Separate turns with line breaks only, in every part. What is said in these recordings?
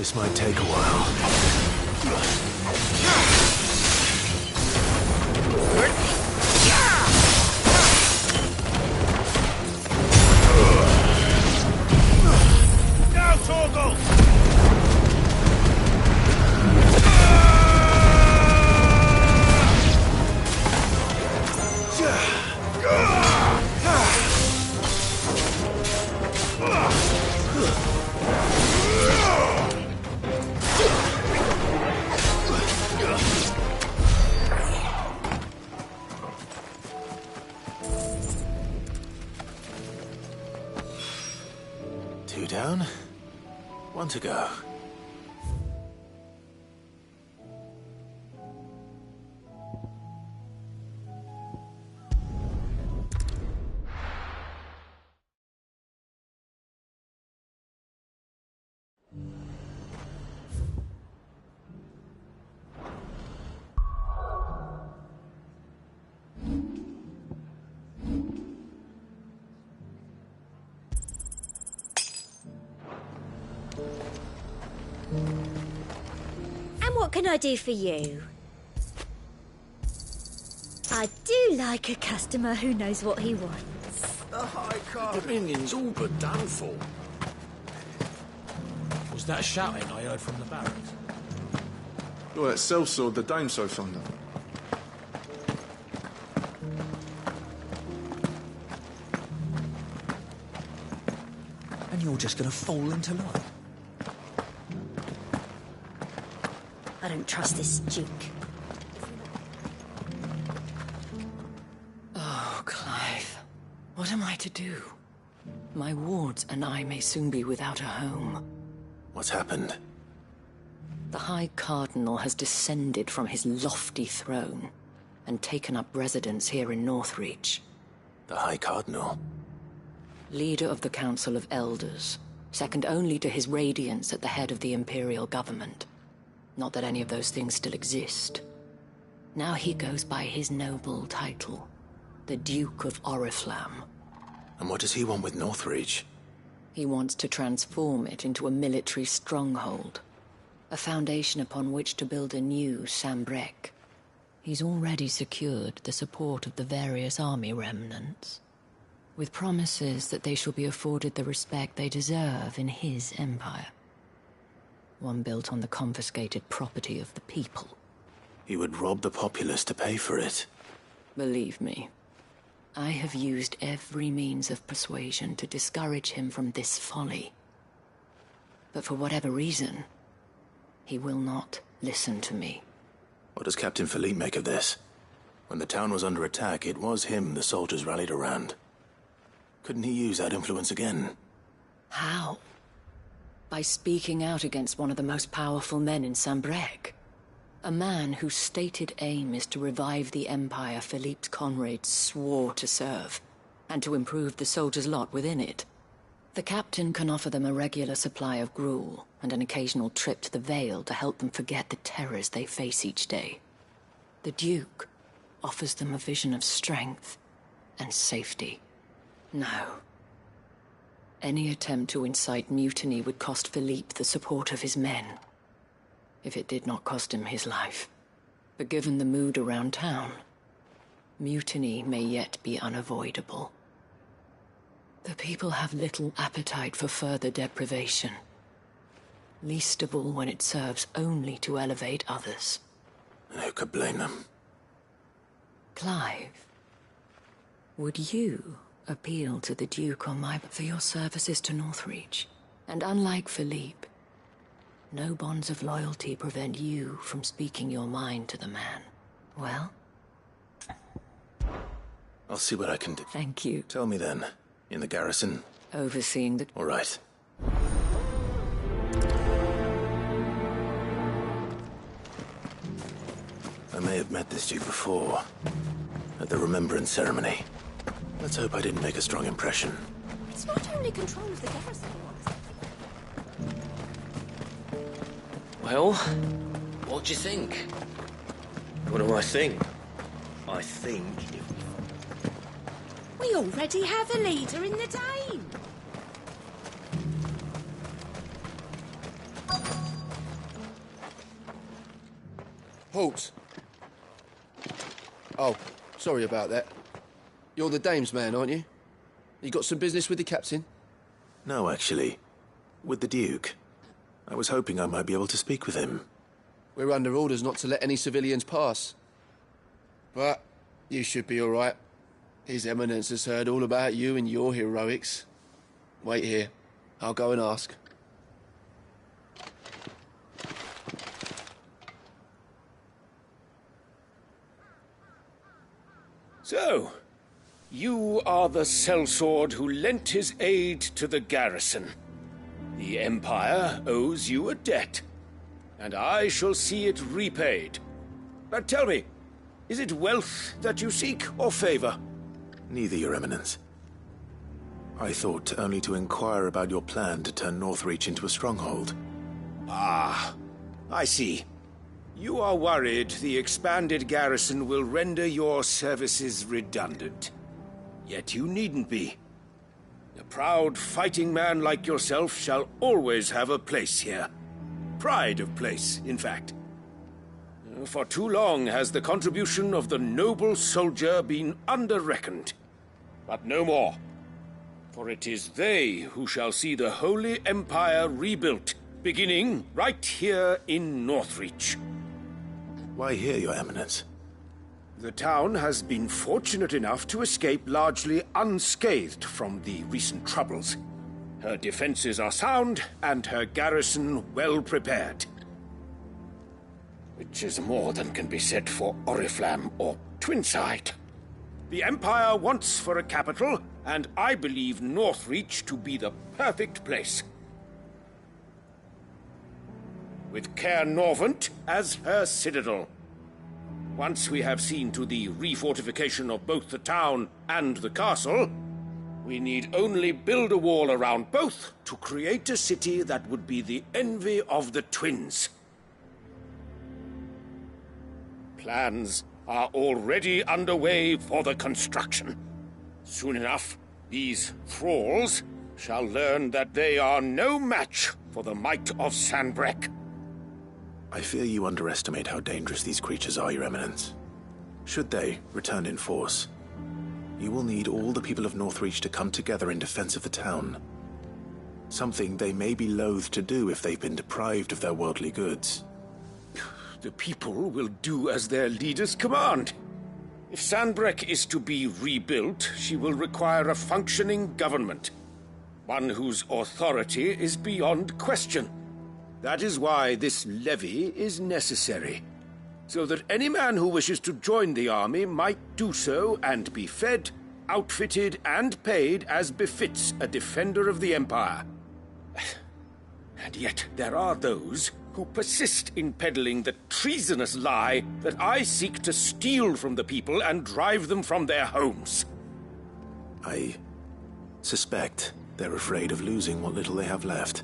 This might take a while. Two down, one to go.
And what can I do for you? I do like a customer who knows what he wants.
The High Dominion's all but done for.
Was that shouting I heard from the barracks?
Well, that sellsword the dame so fond of.
And you're just gonna fall into line?
I don't trust this Duke.
Oh, Clive. What am I to do? My wards and I may soon be without a home.
What's happened?
The High Cardinal has descended from his lofty throne and taken up residence here in Northreach.
The High Cardinal?
Leader of the Council of Elders, second only to his Radiance at the head of the Imperial government. Not that any of those things still exist. Now he goes by his noble title, the Duke of Oriflamme.
And what does he want with Northreach?
He wants to transform it into a military stronghold, a foundation upon which to build a new Sambrec. He's already secured the support of the various army remnants, with promises that they shall be afforded the respect they deserve in his empire. One built on the confiscated property of the people.
He would rob the populace to pay for it.
Believe me, I have used every means of persuasion to discourage him from this folly. But for whatever reason, he will not listen to me.
What does Captain Philippe make of this? When the town was under attack, it was him the soldiers rallied around. Couldn't he use that influence again?
How? By speaking out against one of the most powerful men in Sambrec. A man whose stated aim is to revive the empire Philippe's comrades swore to serve, and to improve the soldiers' lot within it. The captain can offer them a regular supply of gruel, and an occasional trip to the Vale to help them forget the terrors they face each day. The Duke offers them a vision of strength and safety. No. Any attempt to incite mutiny would cost Philippe the support of his men, if it did not cost him his life. But given the mood around town, mutiny may yet be unavoidable. The people have little appetite for further deprivation, least of all when it serves only to elevate others.
And who could blame them?
Clive, would you appeal to the Duke on my for your services to Northreach? And unlike Philippe, no bonds of loyalty prevent you from speaking your mind to the man. Well?
I'll see what I can do.
Thank you.
Tell me then, in the garrison?
Overseeing the...
All right. I may have met this Duke before, at the Remembrance Ceremony. Let's hope I didn't make a strong impression.
It's not only control of the garrison he wants.
Well, what do you think? What do I think? I think if
We already have a leader in the Dane.
Halt! Oh, sorry about that. You're the dame's man, aren't you? You got some business with the captain?
No, actually. With the Duke. I was hoping I might be able to speak with him.
We're under orders not to let any civilians pass. But you should be all right. His Eminence has heard all about you and your heroics. Wait here. I'll go and ask.
So, you are the sellsword who lent his aid to the garrison. The Empire owes you a debt, and I shall see it repaid. But tell me, is it wealth that you seek, or favor?
Neither, Your Eminence. I thought only to inquire about your plan to turn Northreach into a stronghold.
Ah, I see. You are worried the expanded garrison will render your services redundant. Yet you needn't be. A proud fighting man like yourself shall always have a place here. Pride of place, in fact. For too long has the contribution of the noble soldier been under-reckoned. But no more. For it is they who shall see the Holy Empire rebuilt, beginning right here in Northreach.
Why here, Your Eminence?
The town has been fortunate enough to escape largely unscathed from the recent troubles. Her defenses are sound, and her garrison well prepared. Which is more than can be said for Oriflamme or Twinside. The Empire wants for a capital, and I believe Northreach to be the perfect place. With Caer Norvent as her citadel. Once we have seen to the refortification of both the town and the castle, we need only build a wall around both to create a city that would be the envy of the twins. Plans are already underway for the construction. Soon enough, these thralls shall learn that they are no match for the might of Sanbreque.
I fear you underestimate how dangerous these creatures are, Your Eminence. Should they return in force, you will need all the people of Northreach to come together in defense of the town. Something they may be loath to do if they've been deprived of their worldly goods.
The people will do as their leaders command. If Sanbreque is to be rebuilt, she will require a functioning government. One whose authority is beyond question. That is why this levy is necessary. So that any man who wishes to join the army might do so and be fed, outfitted, and paid as befits a defender of the Empire. And yet there are those who persist in peddling the treasonous lie that I seek to steal from the people and drive them from their homes.
I suspect they're afraid of losing what little they have left.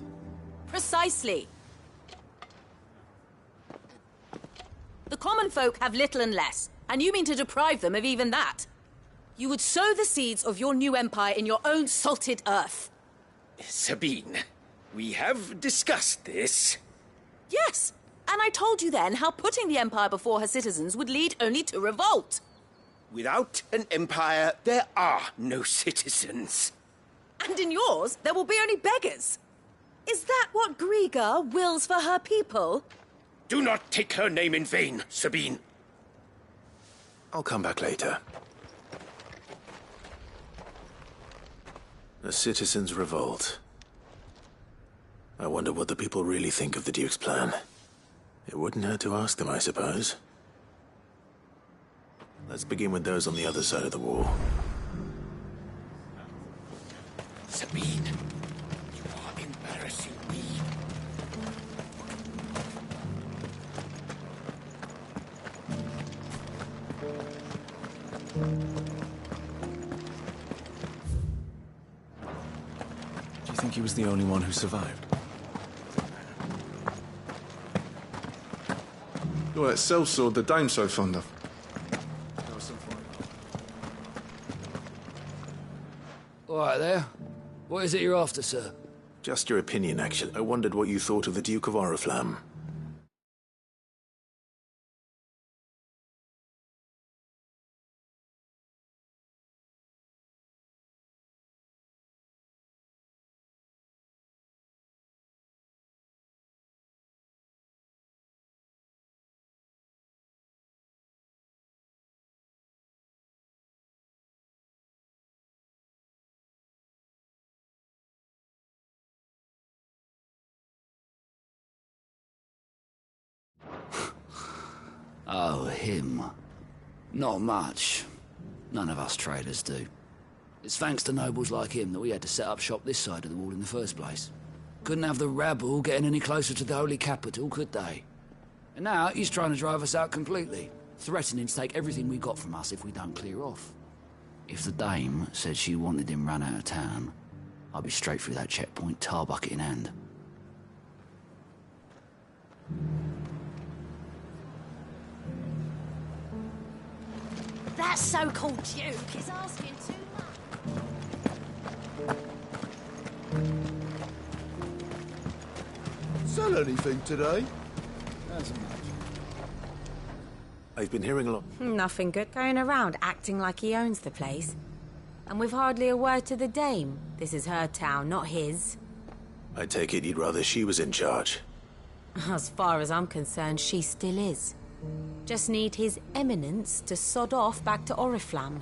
Precisely. The common folk have little and less, and you mean to deprive them of even that. You would sow the seeds of your new empire in your own salted earth.
Sabine, we have discussed this.
Yes, and I told you then how putting the empire before her citizens would lead only to revolt.
Without an empire, there are no citizens.
And in yours, there will be only beggars. Is that what Griga wills for her people?
Do not take her name in vain, Sabine.
I'll come back later. A citizens' revolt. I wonder what the people really think of the Duke's plan. It wouldn't hurt to ask them, I suppose. Let's begin with those on the other side of the wall.
Sabine, you are embarrassing me.
Do you think he was the only one who survived?
You're that sellsword the dame's so fond of.
All right there. What is it you're after, sir?
Just your opinion, actually. I wondered what you thought of the Duke of Oriflamme.
Oh, him. Not much. None of us traders do. It's thanks to nobles like him that we had to set up shop this side of the wall in the first place. Couldn't have the rabble getting any closer to the holy capital, could they? And now he's trying to drive us out completely, threatening to take everything we got from us if we don't clear off. If the dame said she wanted him run out of town, I'd be straight through that checkpoint, tar bucket in hand.
That so-called Duke is asking too much.
Sell anything today?
I've been hearing a lot.
Nothing good going around acting like he owns the place. And with hardly a word to the dame. This is her town, not his.
I take it you'd rather she was in charge.
As far as I'm concerned, she still is. Just need his eminence to sod off back to Oriflamme.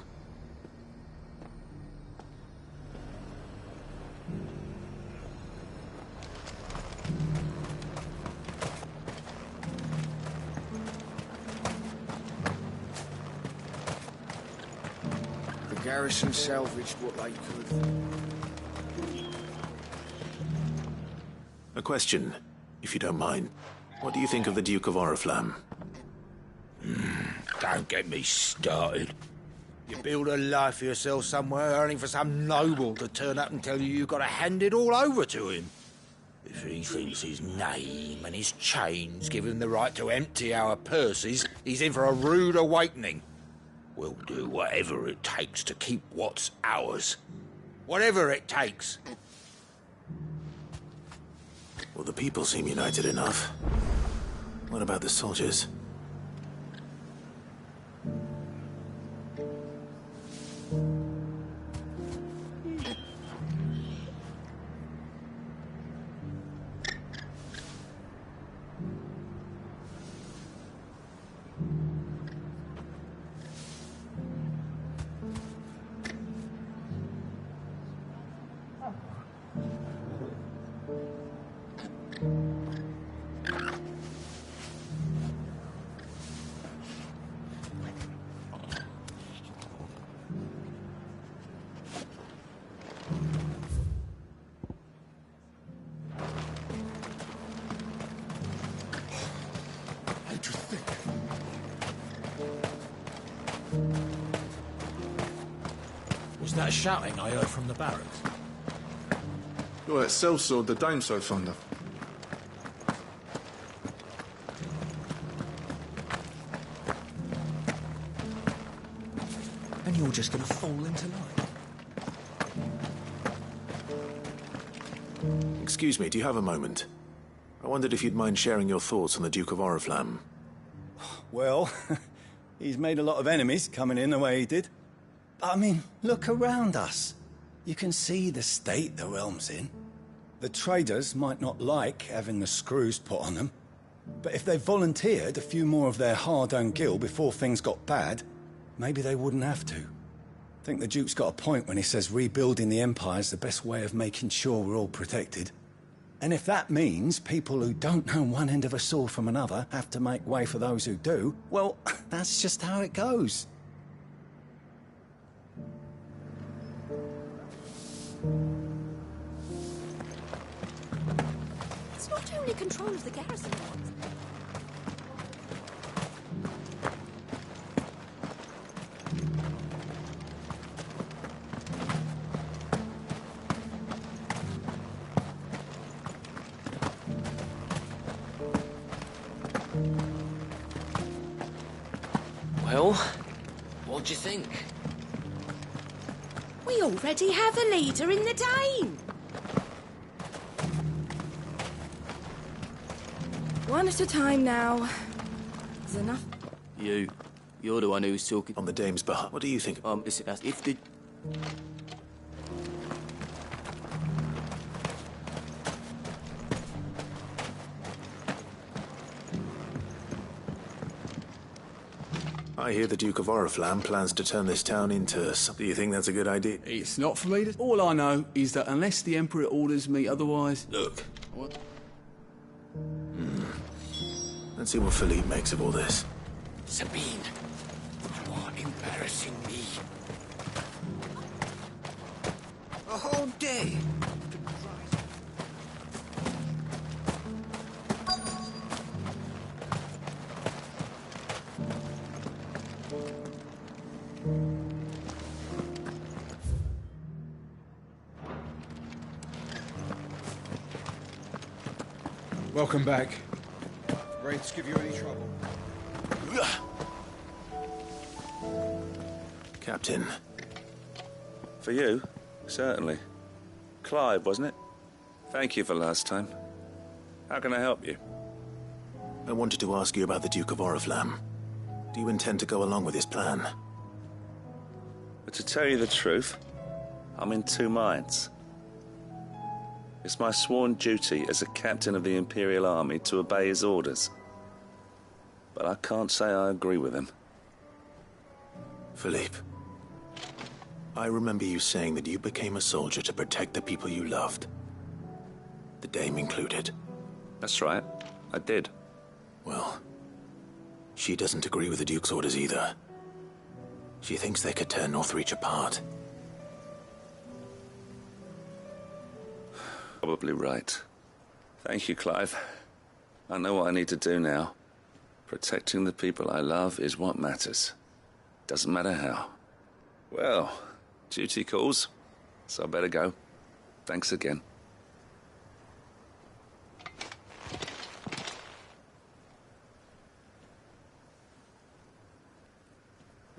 The garrison salvaged what they could.
A question, if you don't mind. What do you think of the Duke of Oriflamme?
Don't get me started. You build a life for yourself somewhere, only for some noble to turn up and tell you you've got to hand it all over to him. If he thinks his name and his chains give him the right to empty our purses, he's in for a rude awakening. We'll do whatever it takes to keep what's ours. Whatever it takes.
Well, the people seem united enough. What about the soldiers?
Was that shouting I heard from the barracks?
Well, it's sellsword the dame so fond of.
And you're just gonna fall into line.
Excuse me, do you have a moment? I wondered if you'd mind sharing your thoughts on the Duke of Oriflamme.
Well, he's made a lot of enemies coming in the way he did. But, I mean, look around us. You can see the state the realm's in. The traders might not like having the screws put on them, but if they volunteered a few more of their hard-earned gil before things got bad, maybe they wouldn't have to. I think the Duke's got a point when he says rebuilding the Empire's the best way of making sure we're all protected. And if that means people who don't know one end of a sword from another have to make way for those who do, well, that's just how it goes.
It's not only control of the garrison.
Well, what do you think?
We already have a leader in the Dame.
One at a time now. Is enough?
You're the one who's talking.
On the Dame's behalf, what do you think?
Listen, if the...
I hear the Duke of Oriflamme plans to turn this town into something. Do you think that's a good idea?
It's not for me to... All I know is that unless the Emperor orders me otherwise...
Look.
What?
Let's see what Philippe makes of all this.
Sabine, you are embarrassing me.
A whole day.
Welcome back. Wraiths give you any trouble?
Captain.
For you? Certainly. Clive, wasn't it? Thank you for last time. How can I help you?
I wanted to ask you about the Duke of Oriflamme. Do you intend to go along with his plan?
But to tell you the truth, I'm in two minds. It's my sworn duty as a captain of the Imperial Army to obey his orders. But I can't say I agree with him.
Philippe, I remember you saying that you became a soldier to protect the people you loved. The Dame included.
That's right, I did.
Well, she doesn't agree with the Duke's orders either. She thinks they could tear Northreach apart.
Probably right. Thank you, Clive. I know what I need to do now. Protecting the people I love is what matters. Doesn't matter how. Well, duty calls, so I better go. Thanks again.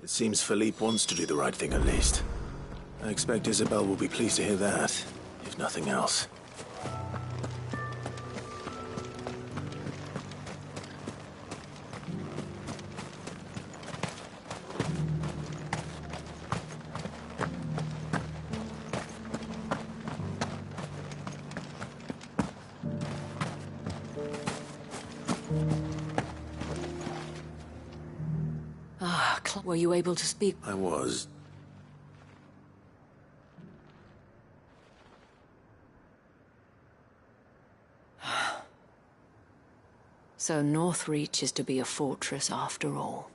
It seems Philippe wants to do the right thing at least. I expect Isabel will be pleased to hear that, if nothing else.
Were you able to speak?
I was.
So Northreach is to be a fortress after all.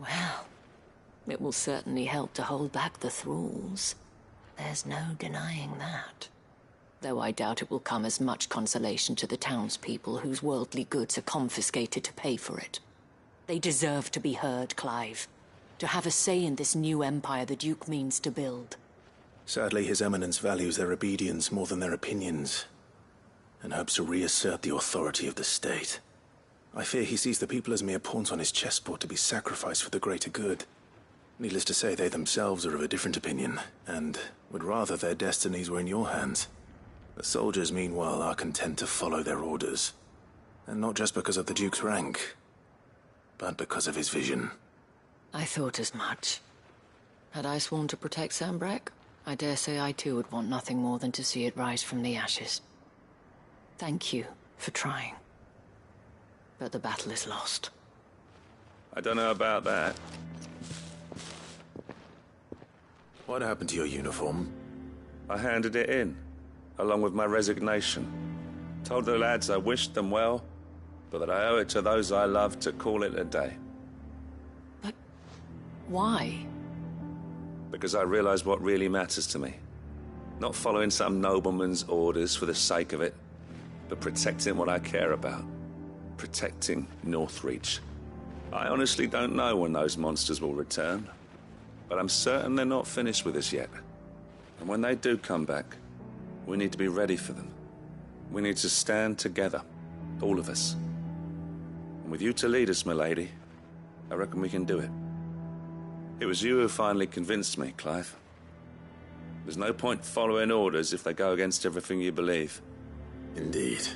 Well, it will certainly help to hold back the thralls. There's no denying that. Though I doubt it will come as much consolation to the townspeople whose worldly goods are confiscated to pay for it. They deserve to be heard, Clive. To have a say in this new empire the Duke means to build.
Sadly, His Eminence values their obedience more than their opinions, and hopes to reassert the authority of the state. I fear he sees the people as mere pawns on his chessboard to be sacrificed for the greater good. Needless to say, they themselves are of a different opinion, and would rather their destinies were in your hands. The soldiers, meanwhile, are content to follow their orders. And not just because of the Duke's rank, but because of his vision.
I thought as much. Had I sworn to protect Sanbreque, I dare say I too would want nothing more than to see it rise from the ashes. Thank you for trying. But the battle is lost.
I don't know about that.
What happened to your uniform?
I handed it in, along with my resignation. Told the lads I wished them well, but that I owe it to those I love to call it a day.
But why?
Because I realize what really matters to me. Not following some nobleman's orders for the sake of it, but protecting what I care about. Protecting Northreach. I honestly don't know when those monsters will return, but I'm certain they're not finished with us yet. And when they do come back, we need to be ready for them. We need to stand together, all of us. And with you to lead us, milady, I reckon we can do it. It was you who finally convinced me, Clive. There's no point following orders if they go against everything you believe.
Indeed.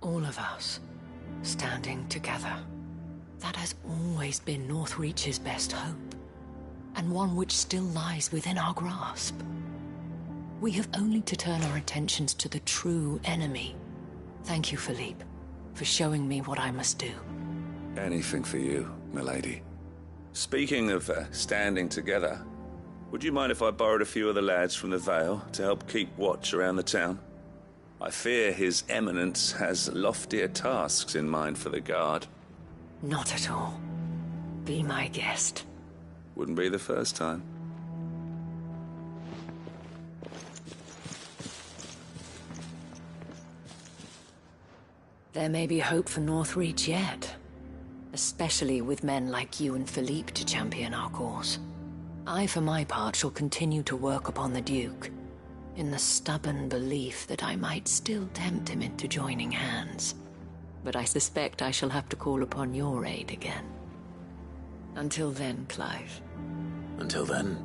All of us, standing together. That has always been Northreach's best hope, and one which still lies within our grasp. We have only to turn our attentions to the true enemy. Thank you, Philippe, for showing me what I must do.
Anything for you, milady. Speaking of standing together, would you mind if I borrowed a few of the lads from the Vale to help keep watch around the town? I fear His Eminence has loftier tasks in mind for the guard.
Not at all. Be my guest.
Wouldn't be the first time.
There may be hope for Northreach yet. Especially with men like you and Philippe to champion our cause. I, for my part, shall continue to work upon the Duke, in the stubborn belief that I might still tempt him into joining hands. But I suspect I shall have to call upon your aid again. Until then, Clive.
Until then.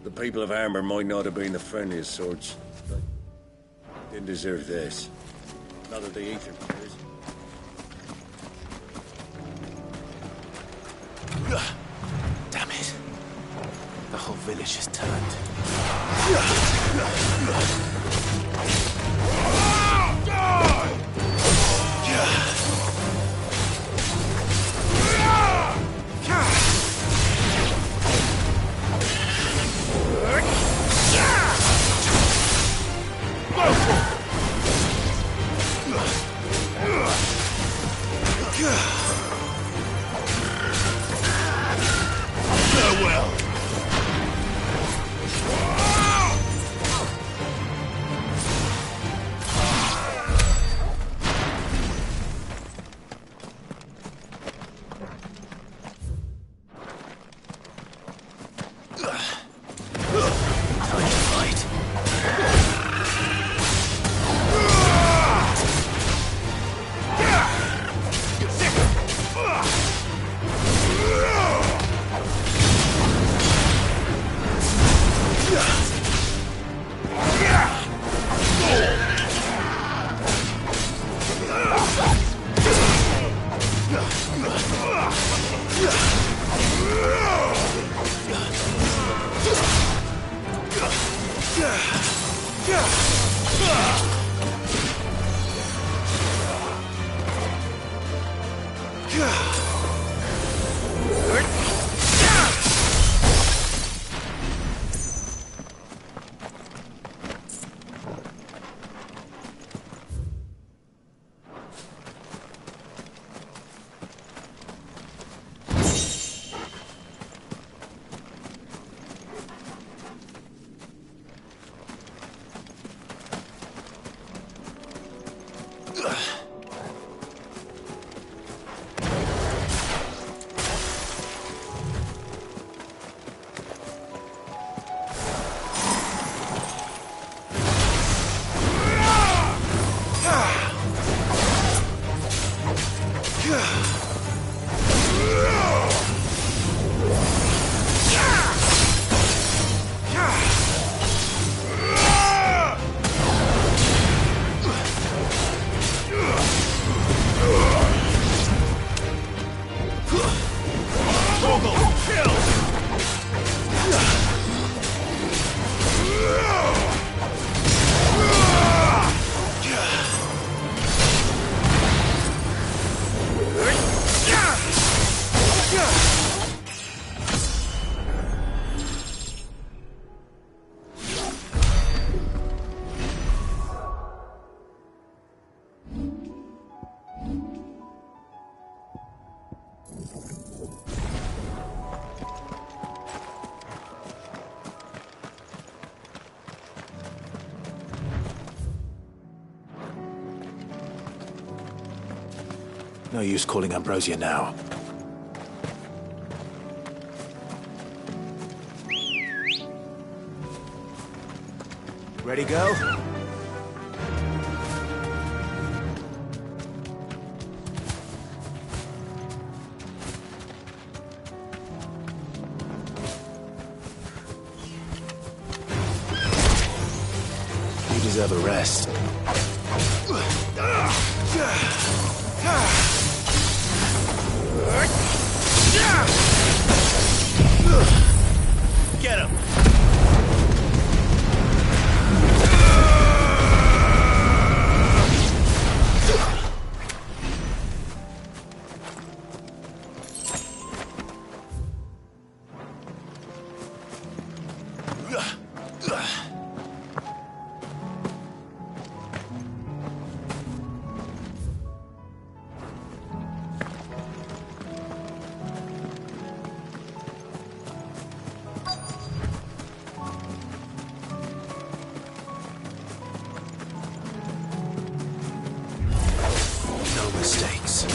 The people of Amber might not have been the friendliest sorts, but didn't deserve this. Not of the Ether, is.
Damn it. The whole village is turned. No use calling Ambrosia now.
Ready, go?
You deserve a rest.
Get him!
No mistakes.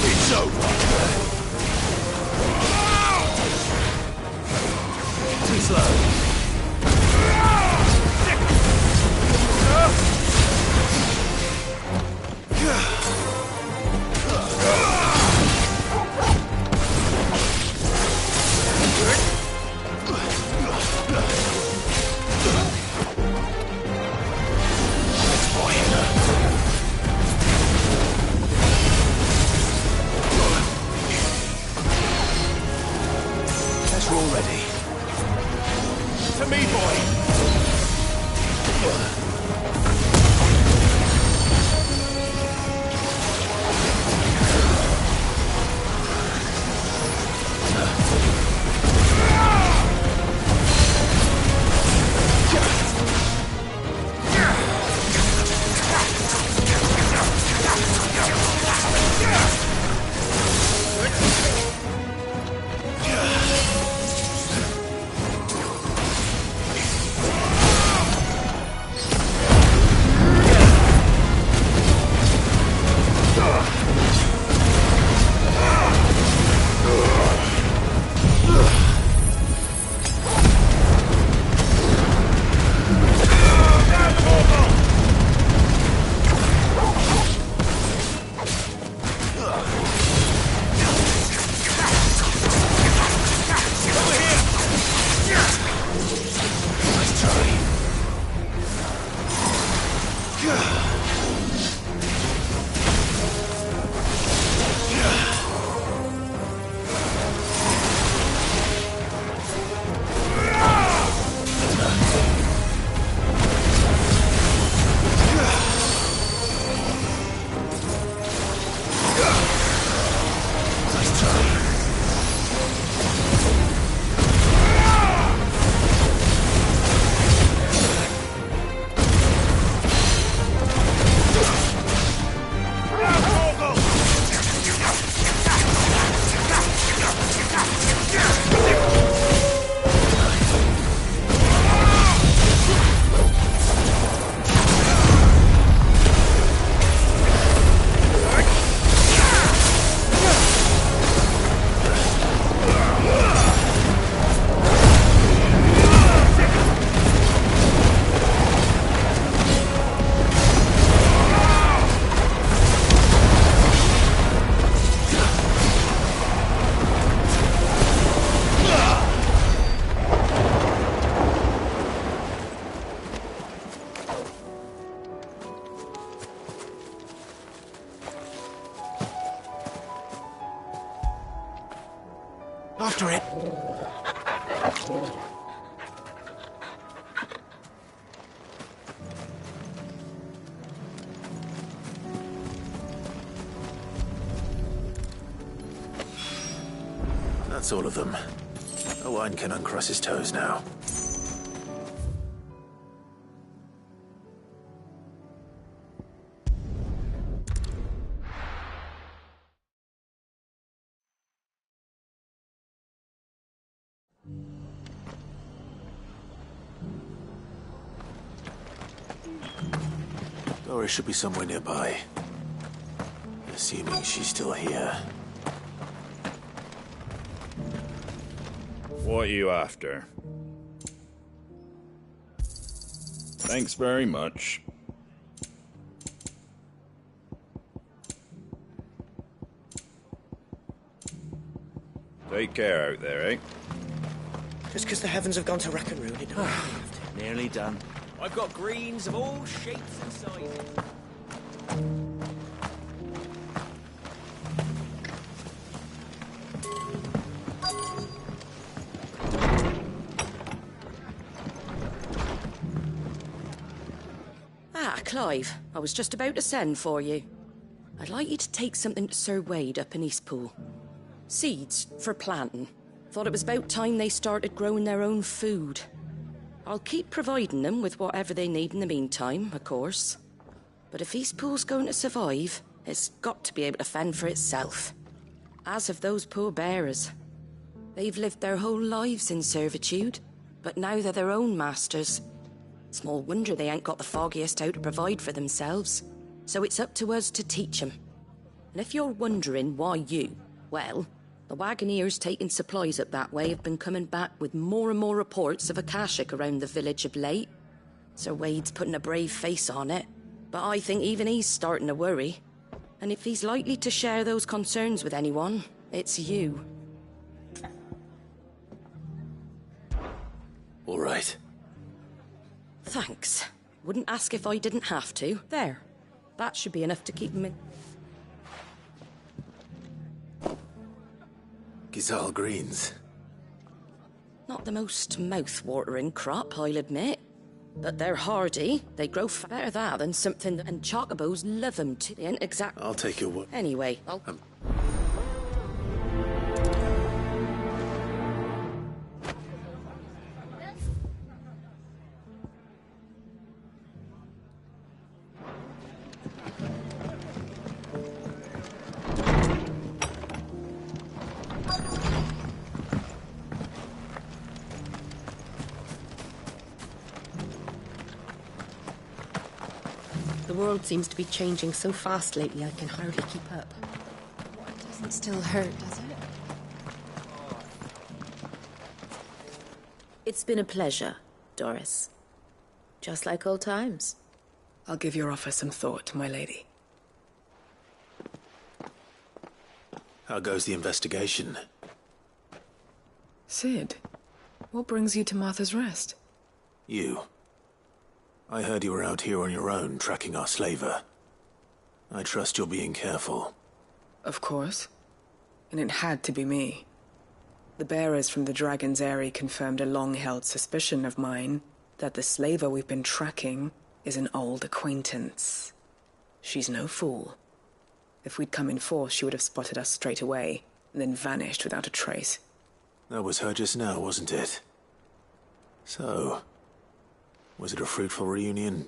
It's over! Too slow.
Guess we're all ready.
To me, boy!
After it. That's all of them. Owain can uncross his toes now. Doris should be somewhere nearby. Assuming she's still here.
What are you after? Thanks very much. Take care out there, eh?
Just because the heavens have gone to rack and ruin, it don't have to.
Nearly done. I've got greens of all shapes and sizes.
Clive, I was just about to send for you. I'd like you to take something to Sir Wade up in Eastpool. Seeds for planting. Thought it was about time they started growing their own food. I'll keep providing them with whatever they need in the meantime, of course. But if Eastpool's going to survive, it's got to be able to fend for itself. As of those poor bearers. They've lived their whole lives in servitude, but now they're their own masters. Small wonder they ain't got the foggiest how to provide for themselves. So it's up to us to teach them. And if you're wondering why you, well, the wagoneers taking supplies up that way have been coming back with more and more reports of Akashic around the village of late. Sir Wade's putting a brave face on it, but I think even he's starting to worry. And if he's likely to share those concerns with anyone, it's you.
All right.
Thanks. Wouldn't ask if I didn't have to. There. That should be enough to keep him in.
Gizal greens.
Not the most mouth-watering crop, I'll admit. But they're hardy. They grow better that than something and chocobos love them too. They ain't exact.
I'll take your word.
Anyway, I'll...
The world seems to be changing so fast lately, I can hardly keep up. It doesn't still hurt, does it?
It's been a pleasure, Doris. Just like old times.
I'll give your offer some thought, my lady.
How goes the investigation?
Sid, what brings you to Martha's Rest?
You. I heard you were out here on your own, tracking our slaver. I trust you're being careful.
Of course. And it had to be me. The bearers from the Dragon's Eyrie confirmed a long-held suspicion of mine that the slaver we've been tracking is an old acquaintance. She's no fool. If we'd come in force, she would have spotted us straight away, and then vanished without a trace.
That was her just now, wasn't it? So... was it a fruitful reunion?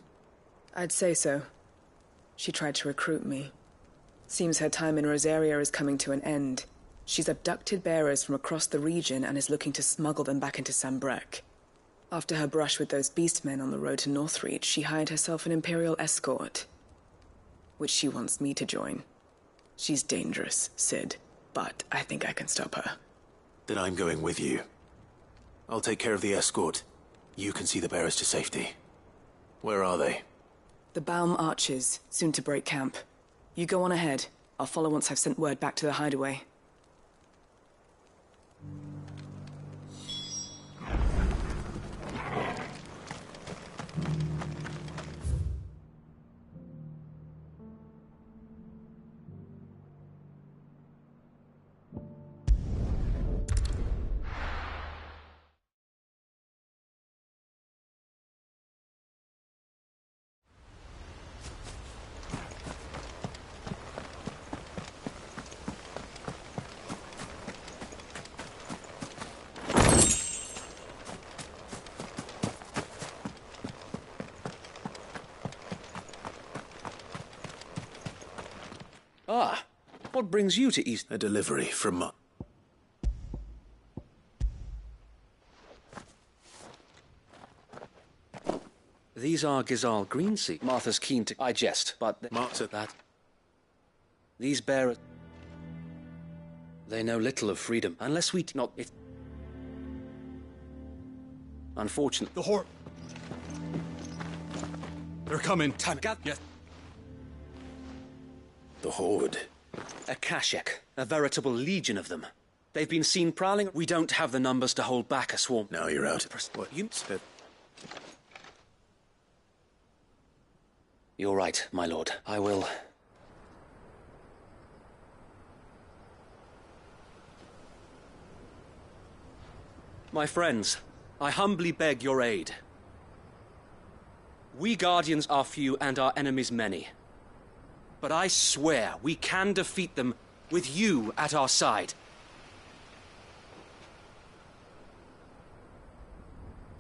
I'd say so. She tried to recruit me. Seems her time in Rosaria is coming to an end. She's abducted bearers from across the region and is looking to smuggle them back into Sambrec. After her brush with those beastmen on the road to Northreach, she hired herself an Imperial escort, which she wants me to join. She's dangerous, Sid, but I think I can stop her.
Then I'm going with you. I'll take care of the escort. You can see the bearers to safety. Where are they?
The Baum Archers, soon to break camp. You go on ahead. I'll follow once I've sent word back to the hideaway.
Ah, what brings you to East?
A delivery from...
These are Gizal green seed. Martha's keen to... I jest, but...
Martha...
That... These bearers... They know little of freedom, unless we... Not... If... Unfortunate...
The horde... They're coming.
Time,
Yes.
The Horde.
A Kashek, a veritable legion of them. They've been seen prowling. We don't have the numbers to hold back a swarm.
Now you're out.
What you said. You're right, my lord. I will. My friends, I humbly beg your aid. We Guardians are few and our enemies many. But I swear we can defeat them with you at our side.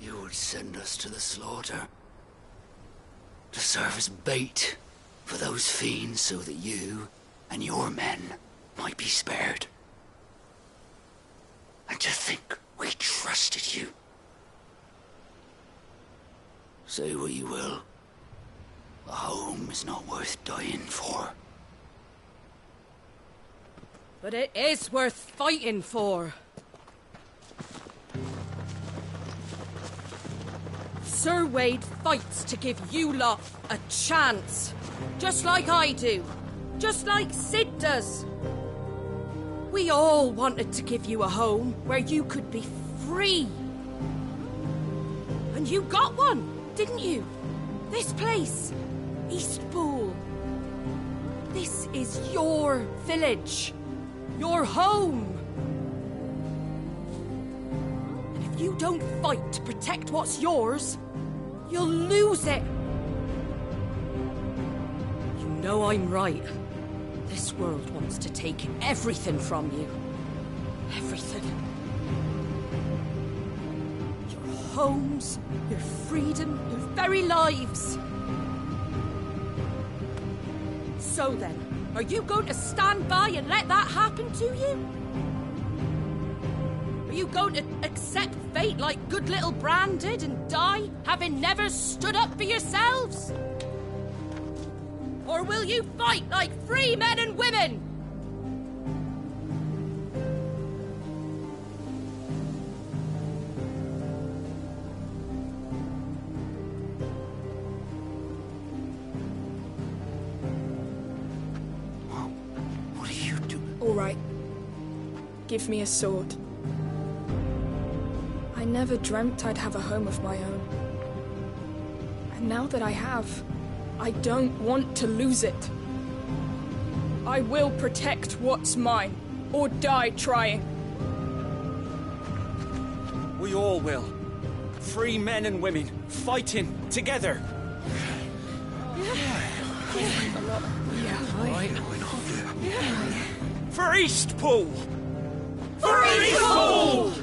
You would send us to the slaughter. To serve as bait for those fiends so that you and your men might be spared. And to think we trusted you. Say what you will. A home is not worth dying for.
But it is worth fighting for. Sir Wade fights to give you lot a chance. Just like I do. Just like Sid does. We all wanted to give you a home where you could be free. And you got one, didn't you? This place. Eastpool. This is your village. Your home. And if you don't fight to protect what's yours, you'll lose it. You know I'm right. This world wants to take everything from you. Everything. Your homes, your freedom, your very lives. So then, are you going to stand by and let that happen to you? Are you going to accept fate like good little Bran did and die, having never stood up for yourselves? Or will you fight like free men and women?
What are you doing?
All right. Give me a sword. I never dreamt I'd have a home of my own. And now that I have, I don't want to lose it. I will protect what's mine, or die trying.
We all will. Free men and women, fighting together. For Eastpool! For Eastpool!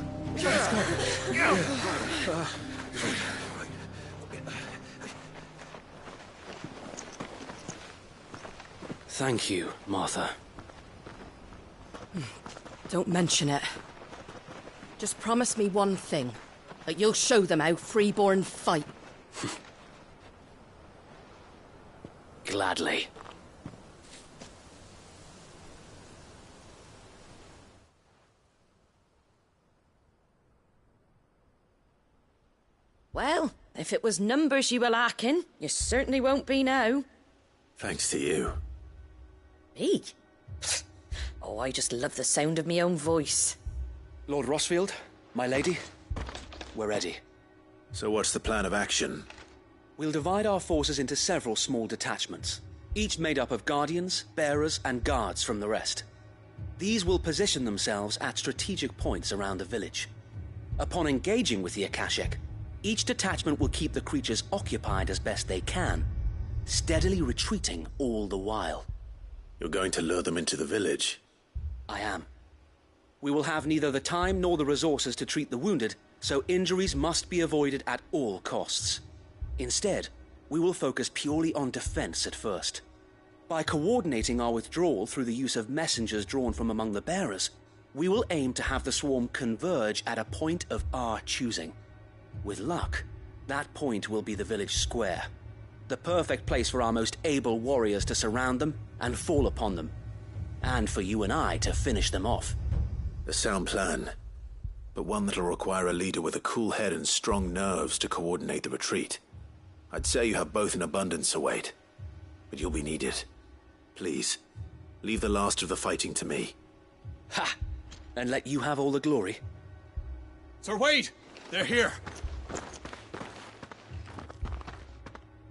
Thank you, Martha.
Don't mention it. Just promise me one thing. That you'll show them how freeborn fight.
Gladly.
Well, if it was numbers you were lacking, you certainly won't be now.
Thanks to you.
Me? Oh, I just love the sound of my own voice.
Lord Rossfield, my lady, we're ready.
So what's the plan of action?
We'll divide our forces into several small detachments, each made up of guardians, bearers, and guards from the rest. These will position themselves at strategic points around the village. Upon engaging with the Akashek, each detachment will keep the creatures occupied as best they can, steadily retreating all the while.
You're going to lure them into the village?
I am. We will have neither the time nor the resources to treat the wounded, so injuries must be avoided at all costs. Instead, we will focus purely on defense at first. By coordinating our withdrawal through the use of messengers drawn from among the bearers, we will aim to have the swarm converge at a point of our choosing. With luck, That point will be the village square. The perfect place for our most able warriors to surround them and fall upon them. And for you and I to finish them off.
A sound plan, but one that'll require a leader with a cool head and strong nerves to coordinate the retreat. I'd say you have both in abundance, Sir Wade, but you'll be needed. Please, leave the last of the fighting to me.
Ha! And let you have all the glory.
Sir Wade! They're here!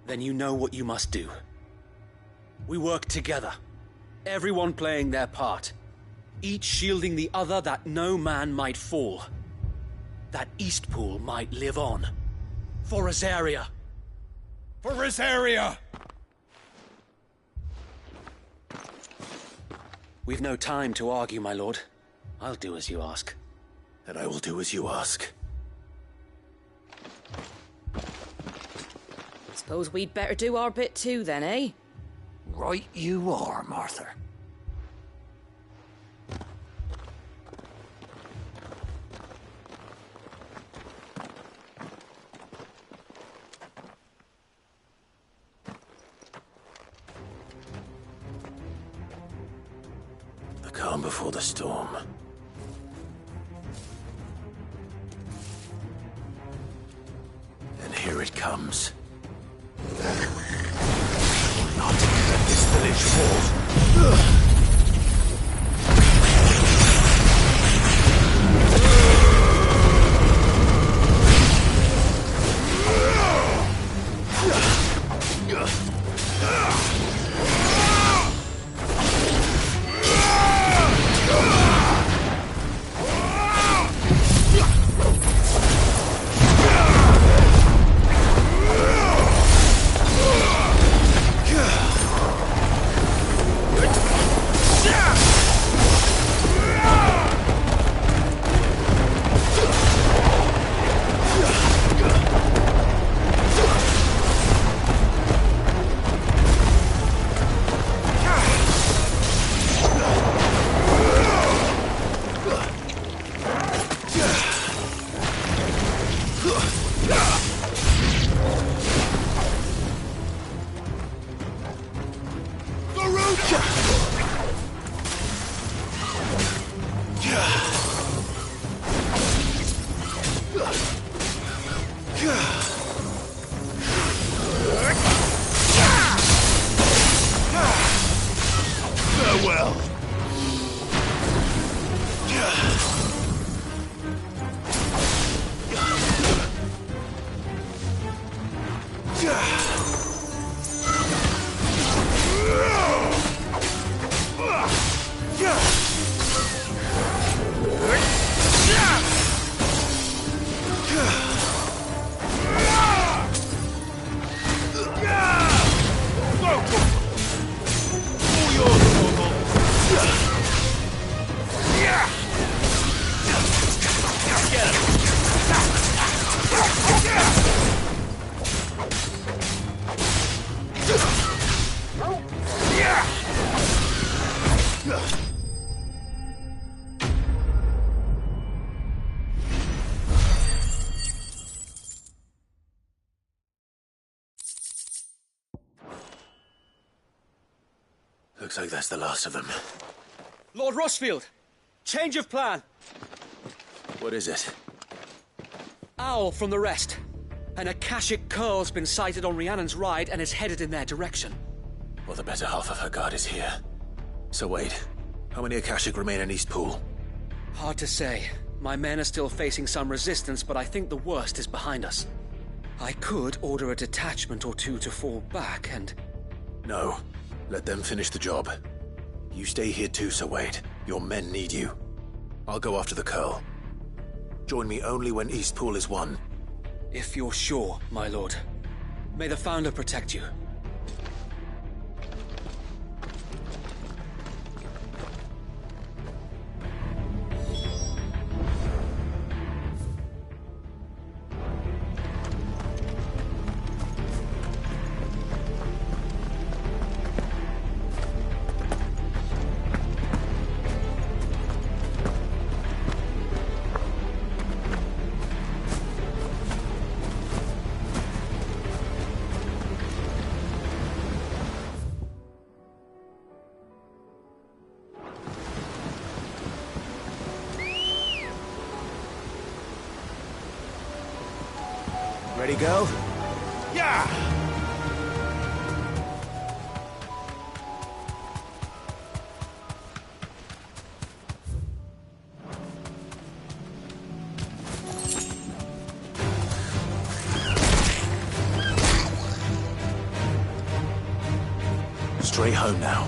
Then you know what you must do. We work together, everyone playing their part, each shielding the other that no man might fall, that Eastpool might live on. For Rosaria!
For Rosaria!
We've no time to argue, my lord. I'll do as you ask.
And I will do as you ask.
Suppose we'd better do our bit too, then, eh?
Right you are, Martha.
The calm before the storm. And here it comes. Not let this village fall. Looks like that's the last of them.
Lord Rossfield! Change of plan!
What is it?
Owl from the rest. An Akashic curl's been sighted on Rhiannon's ride and is headed in their direction.
Well, the better half of her guard is here. So wait, how many Akashic remain in Eastpool?
Hard to say. My men are still facing some resistance, but I think the worst is behind us. I could order a detachment or two to fall back and...
No. Let them finish the job. You stay here too, Sir Wade. Your men need you. I'll go after the Curl. Join me only when Eastpool is won.
If you're sure, my lord. May the Founder protect you.
Ready, girl?
Yeah!
Straight home now.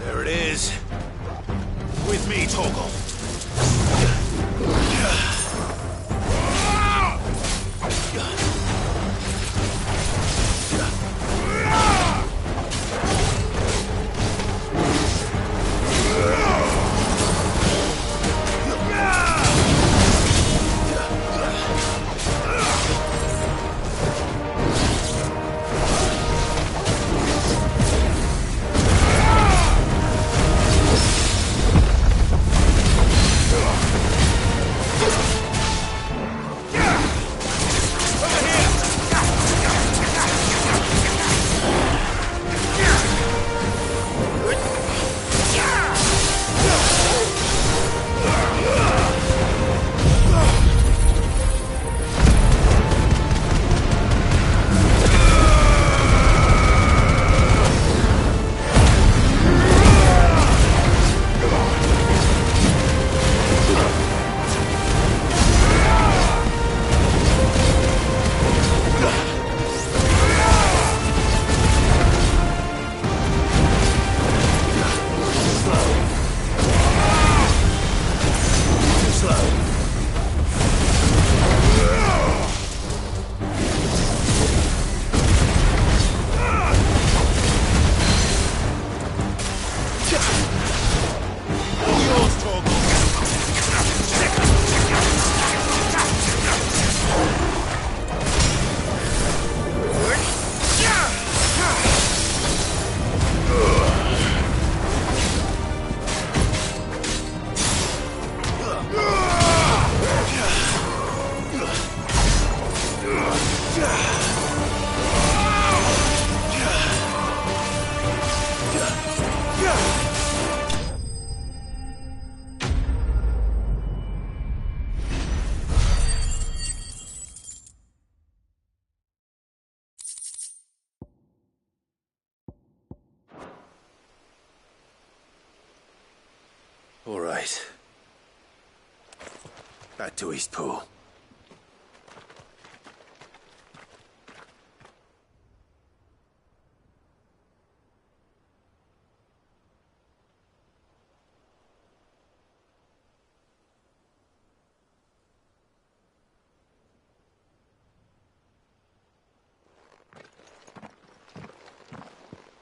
There it is. With me, Torgal.
All right. Back to Eastpool.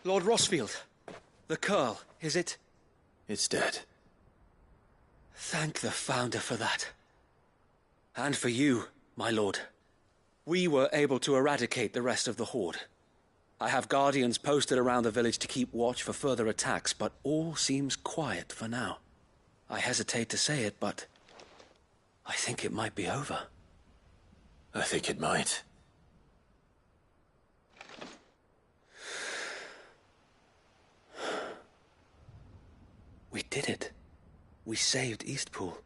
Lord Rossfield, the Curl, is it?
It's dead.
Thank the Founder for that. And for you, my lord. We were able to eradicate the rest of the Horde. I have guardians posted around the village to keep watch for further attacks, but all seems quiet for now. I hesitate to say it, but I think it might be over.
I think it might.
We did it. We saved Eastpool.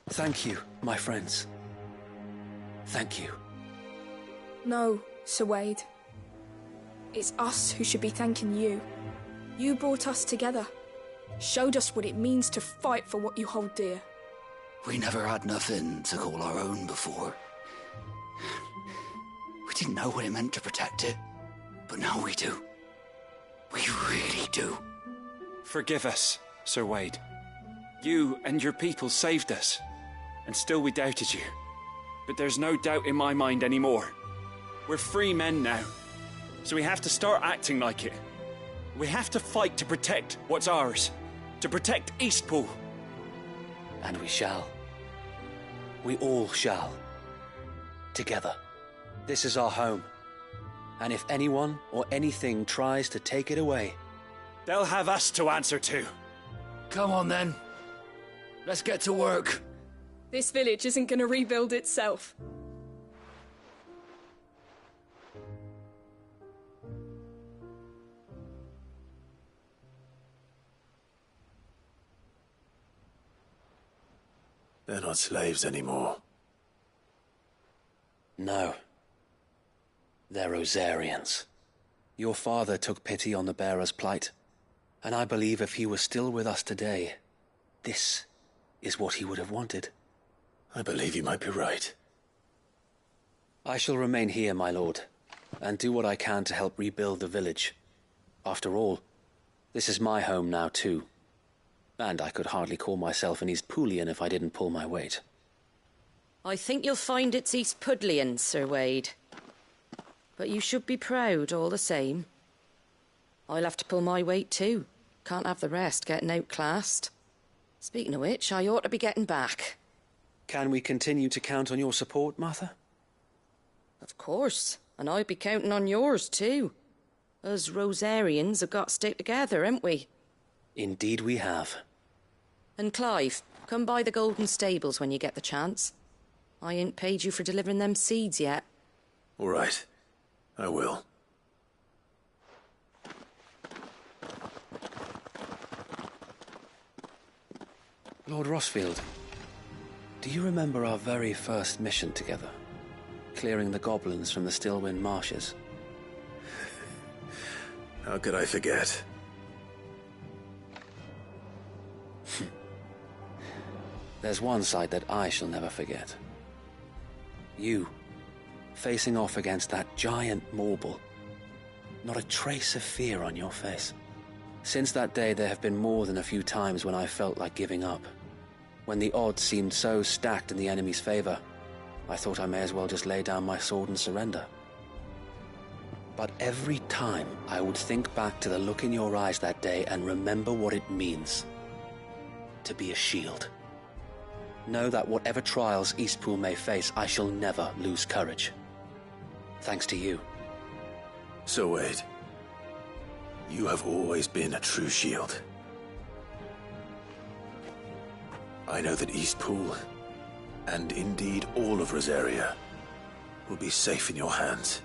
Thank you, my friends. Thank you.
No, Sir Wade. It's us who should be thanking you. You brought us together. Showed us what it means to fight for what you hold dear.
We never had nothing to call our own before. We didn't know what it meant to protect it, but now we do. We really do.
Forgive us, Sir Wade. You and your people saved us, and still we doubted you. But there's no doubt in my mind anymore. We're free men now, so we have to start acting like it. We have to fight to protect what's ours, to protect Eastpool.
And we shall. We all shall. Together. This is our home. And if anyone or anything tries to take it away,
they'll have us to answer to.
Come on then. Let's get to work.
This village isn't gonna rebuild itself.
They're not slaves anymore.
No. They're Rosarians. Your father took pity on the bearer's plight, and I believe if he was still with us today, this is what he would have wanted.
I believe you might be right.
I shall remain here, my lord, and do what I can to help rebuild the village. After all, this is my home now too. And I could hardly call myself an Eastpoolian if I didn't pull my weight.
I think you'll find it's East Pudlian, Sir Wade. But you should be proud all the same. I'll have to pull my weight too. Can't have the rest getting outclassed. Speaking of which, I ought to be getting back.
Can we continue to count on your support, Martha?
Of course, and I'll be counting on yours too. Us Rosarians have got to stick together, haven't we?
Indeed we have.
And Clive, come by the Golden Stables when you get the chance. I ain't paid you for delivering them seeds yet.
All right. I will.
Lord Rossfield, do you remember our very first mission together? Clearing the goblins from the Stillwind marshes?
How could I forget?
There's one sight that I shall never forget. You, facing off against that giant Morble. Not a trace of fear on your face. Since that day, there have been more than a few times when I felt like giving up. When the odds seemed so stacked in the enemy's favor, I thought I may as well just lay down my sword and surrender. But every time I would think back to the look in your eyes that day and remember what it means to be a shield. Know that whatever trials Eastpool may face, I shall never lose courage. Thanks to you.
Sir Wade, you have always been a true shield. I know that Eastpool, and indeed all of Rosaria, will be safe in your hands.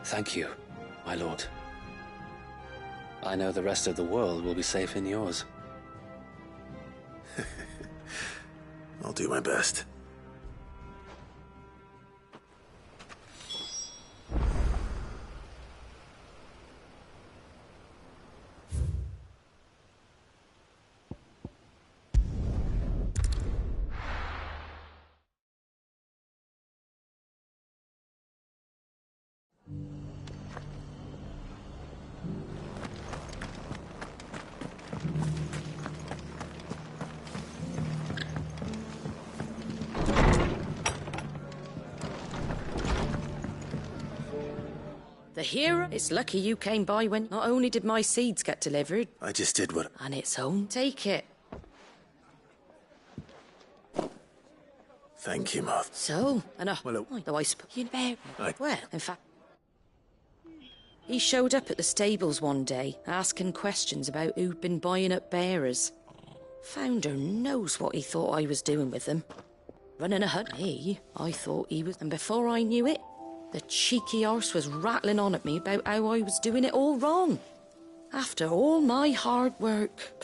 Thank you, my lord. I know the rest of the world will be safe in yours.
I'll do my best.
The hero, it's lucky you came by when not only did my seeds get delivered...
I just did what...
...and its own. Take it.
Thank you, Martha.
So, and though I suppose you'd bear... Well, in fact... He showed up at the stables one day, asking questions about who'd been buying up bearers. Founder knows what he thought I was doing with them. Running a hut, I thought he was... And before I knew it, the cheeky arse was rattling on at me about how I was doing it all wrong. After all my hard work.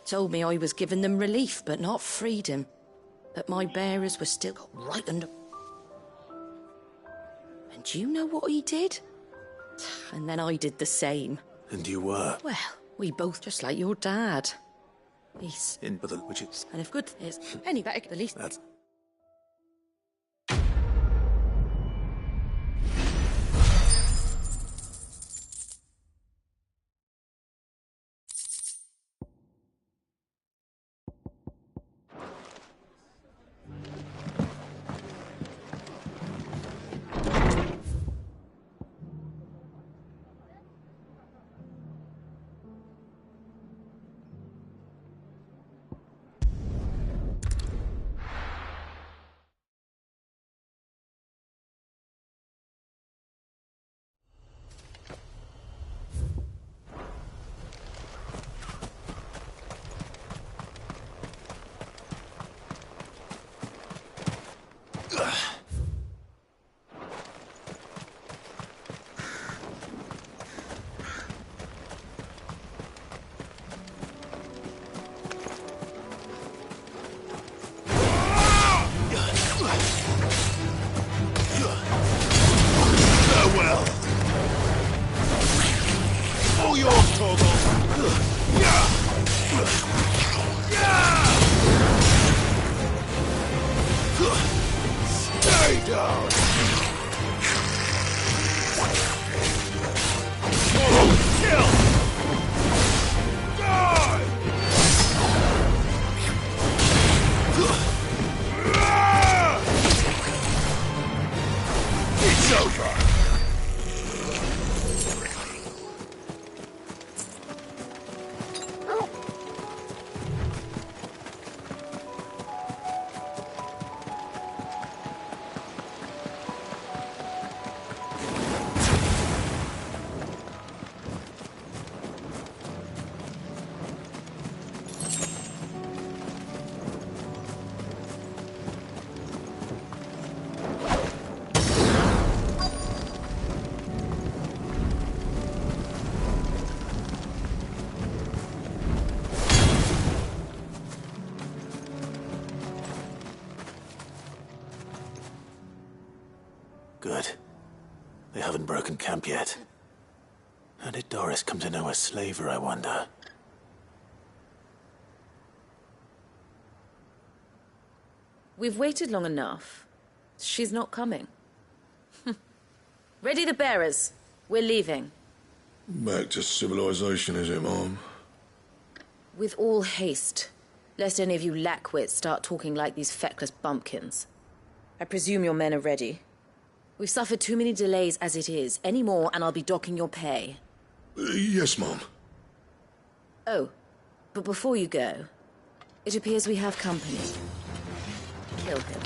Told me I was giving them relief, but not freedom. That my bearers were still right under... And do you know what he did? And then I did the same.
And you were?
Well, we both just like your dad. He's...
In the witches.
And if good is any better, the least...
That's... Good. They haven't broken camp yet. How did Doris come to know a slaver, I wonder?
We've waited long enough. She's not coming. Ready the bearers. We're leaving.
Back to civilization, is it, Mom?
With all haste, lest any of you lackwits start talking like these feckless bumpkins. I presume your men are ready. We've suffered too many delays as it is. Any more, and I'll be docking your pay.
Yes, Mom.
Oh, but before you go, it appears we have company. Kill him.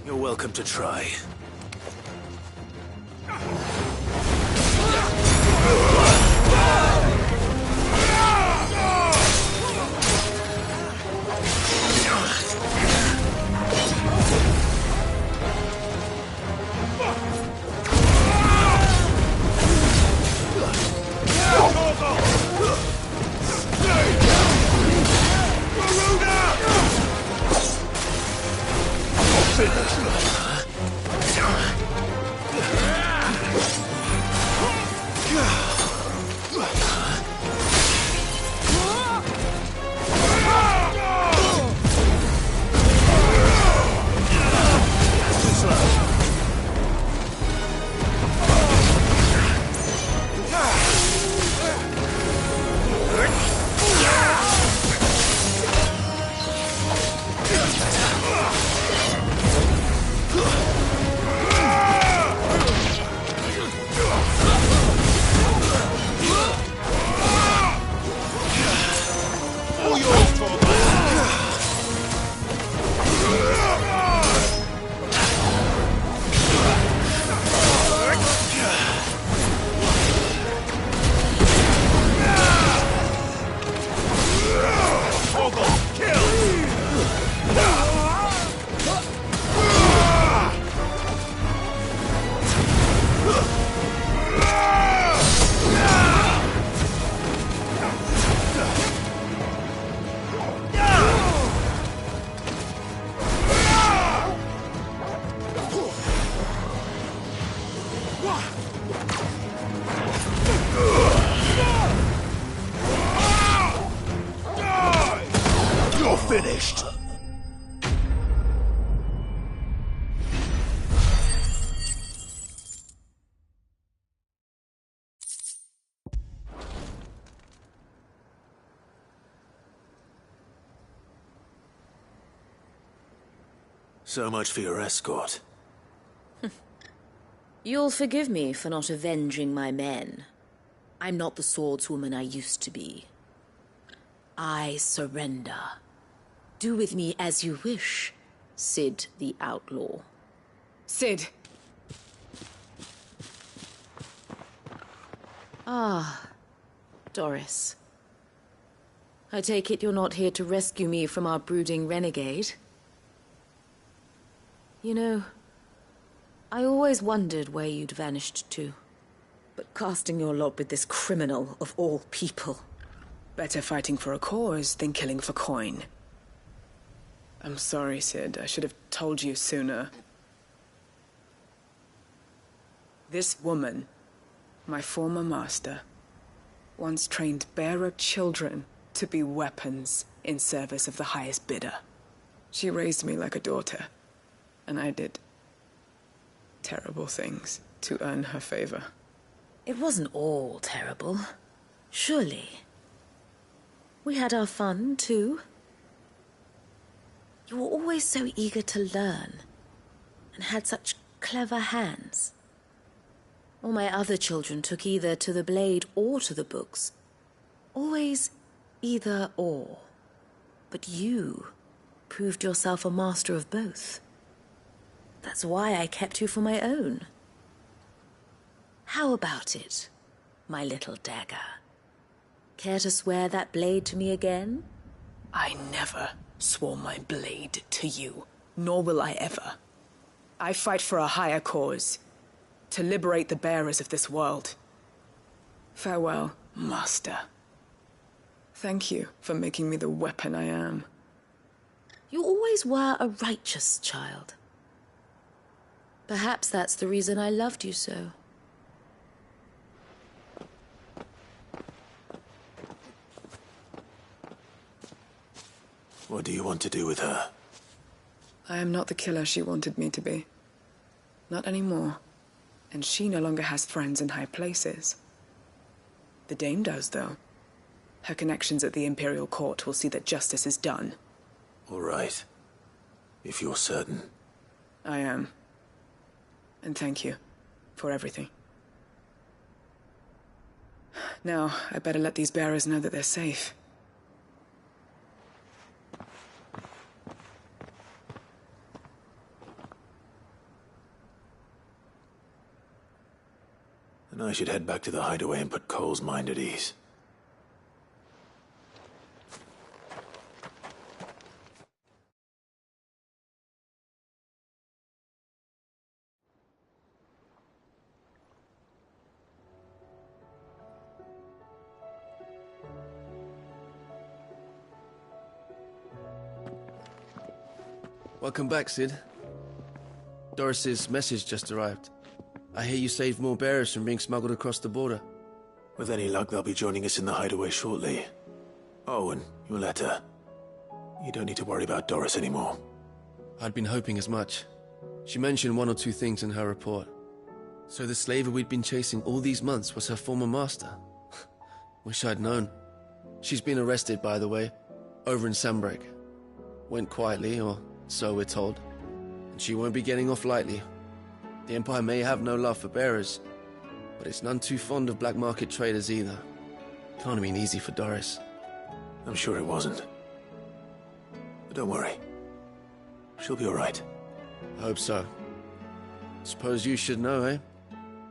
You're welcome to try. So much for your escort.
You'll forgive me for not avenging my men. I'm not the swordswoman I used to be. I surrender. Do with me as you wish, Cid the Outlaw.
Cid!
Ah, Doris. I take it you're not here to rescue me from our brooding renegade? You know, I always wondered where you'd vanished to. But casting your lot with this criminal of all people...
Better fighting for a cause than killing for coin. I'm sorry, Cid. I should have told you sooner. This woman, my former master, once trained bearer children to be weapons in service of the highest bidder. She raised me like a daughter, and I did terrible things to earn her favor.
It wasn't all terrible, surely. We had our fun, too. You were always so eager to learn, and had such clever hands. All my other children took either to the blade or to the books. Always either or. But you proved yourself a master of both. That's why I kept you for my own. How about it, my little dagger? Care to swear that blade to me again?
I never swore my blade to you, nor will I ever. I fight for a higher cause, to liberate the bearers of this world. Farewell, Master. Thank you for making me the weapon I am.
You always were a righteous child. Perhaps that's the reason I loved you so.
What do you want to do with her?
I am not the killer she wanted me to be. Not anymore. And she no longer has friends in high places. The Dame does, though. Her connections at the Imperial Court will see that justice is done.
All right. If you're certain.
I am. And thank you for everything. Now, I better let these bearers know that they're safe.
And I should head back to the hideaway and put Cole's mind at ease.
Welcome back, Cid. Doris's message just arrived. I hear you saved more bearers from being smuggled across the border.
With any luck, they'll be joining us in the hideaway shortly. Oh, and your letter. You don't need to worry about Doris anymore.
I'd been hoping as much. She mentioned one or two things in her report. So the slaver we'd been chasing all these months was her former master. Wish I'd known. She's been arrested, by the way, over in Sanbreque. Went quietly, or so we're told. And she won't be getting off lightly. The Empire may have no love for bearers, but it's none too fond of black market traders either. Can't have been easy for Doris.
I'm sure it wasn't. But don't worry. She'll be all right.
Hope so. Suppose you should know, eh?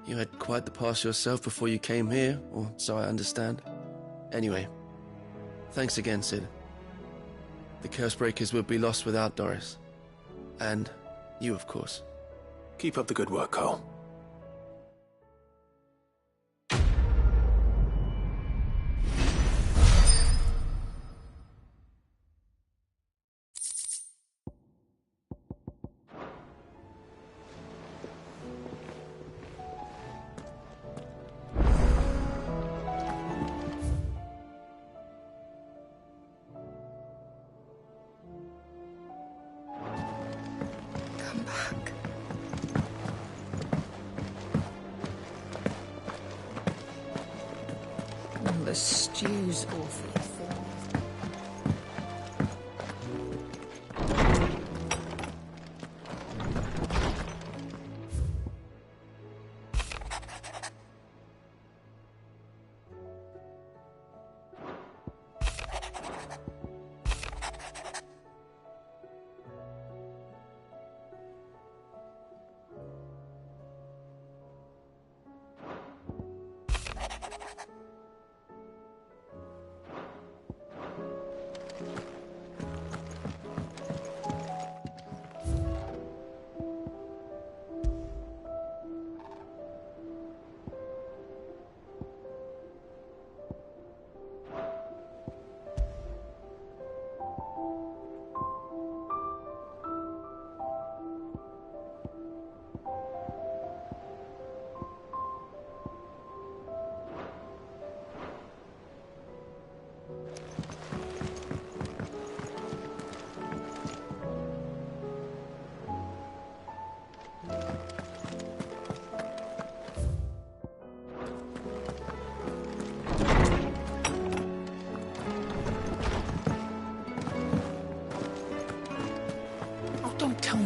You had quite the past yourself before you came here, or so I understand. Anyway, thanks again, Cid. The Cursebreakers would be lost without Doris. And you, of course.
Keep up the good work, Cole.
Come back.
The stew's awfully full.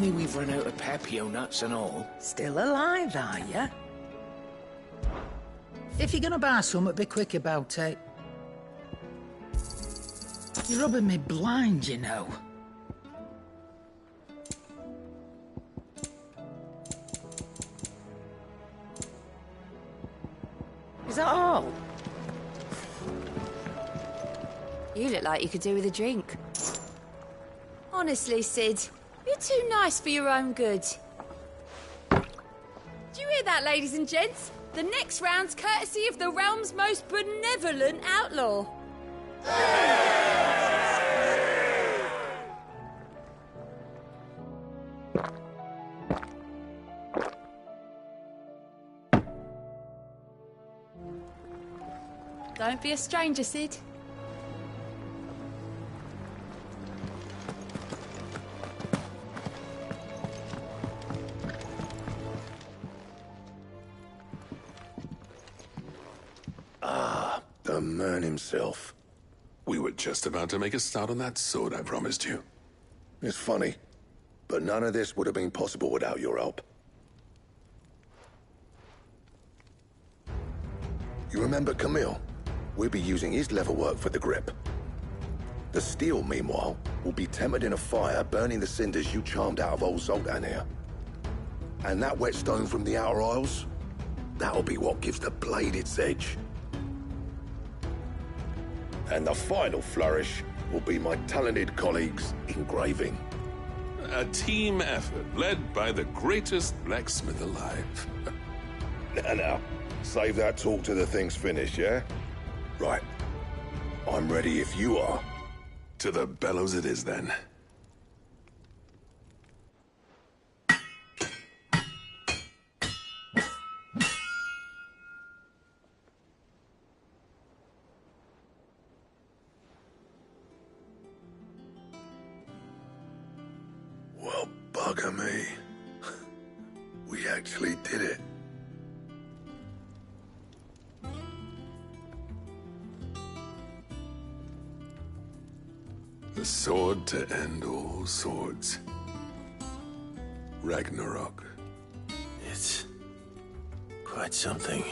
me we've run out of papio nuts and all.
Still alive, are ya? If you're gonna buy some, be quick about it. You're rubbing me blind, you know.
Is that all? You look like you could do with a drink.
Honestly, Sid, you're too nice for your own good. Do you hear that, ladies and gents? The next round's courtesy of the realm's most benevolent outlaw. Don't be a stranger, Sid.
The man himself. We were just about to make a start on that sword I promised you. It's funny, but none of this would have been possible without your help. You remember Camille? We'll be using his leatherwork for the grip. The steel, meanwhile, will be tempered in a fire, burning the cinders you charmed out of old Zoltan here. And that whetstone from the Outer Isles, that'll be what gives the blade its edge. And the final flourish will be my talented colleagues' engraving.
A team effort led by the greatest blacksmith alive.
Now, save that talk till the thing's finished, yeah? Right. I'm ready if you are.
To the bellows it is, then.
Well, bugger me. We actually did it.
The sword to end all swords. Ragnarok.
It's quite something.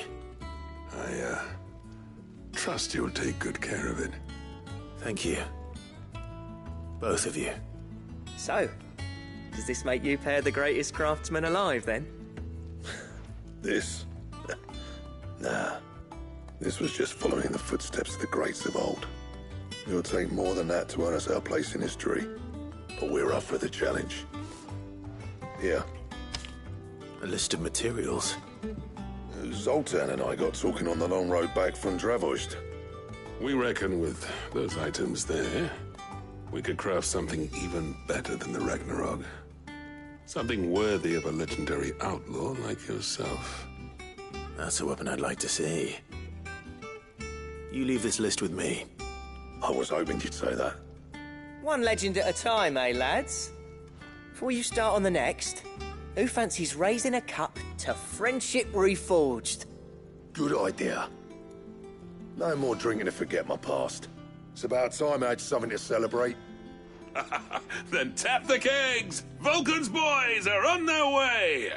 I trust you'll take good care of it.
Thank you. Both of you.
So, does this make you pair the greatest craftsmen alive, then?
This? Nah. This was just following the footsteps of the greats of old. It'll take more than that to earn us our place in history. But we're up for the challenge. Here.
A list of materials.
Zoltan and I got talking on the long road back from Dravost.
We reckon with those items there, we could craft something even better than the Ragnarok. Something worthy of a legendary outlaw like yourself.
That's a weapon I'd like to see. You leave this list with me.
I was hoping you'd say that.
One legend at a time, eh, lads? Before you start on the next, who fancies raising a cup to friendship reforged?
Good idea. No more drinking to forget my past. It's about time I had something to celebrate.
Then tap the kegs! Vulcan's boys are on their way!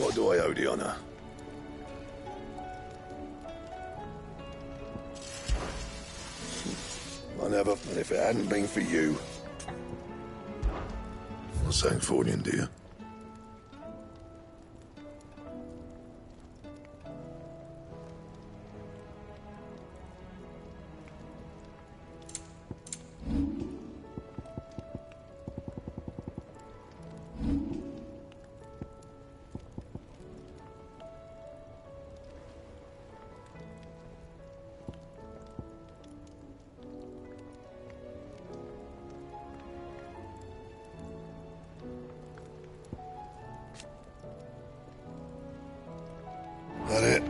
What do I owe the honor? I never, and if it hadn't been for you. What's saying Fordian, do you? That it?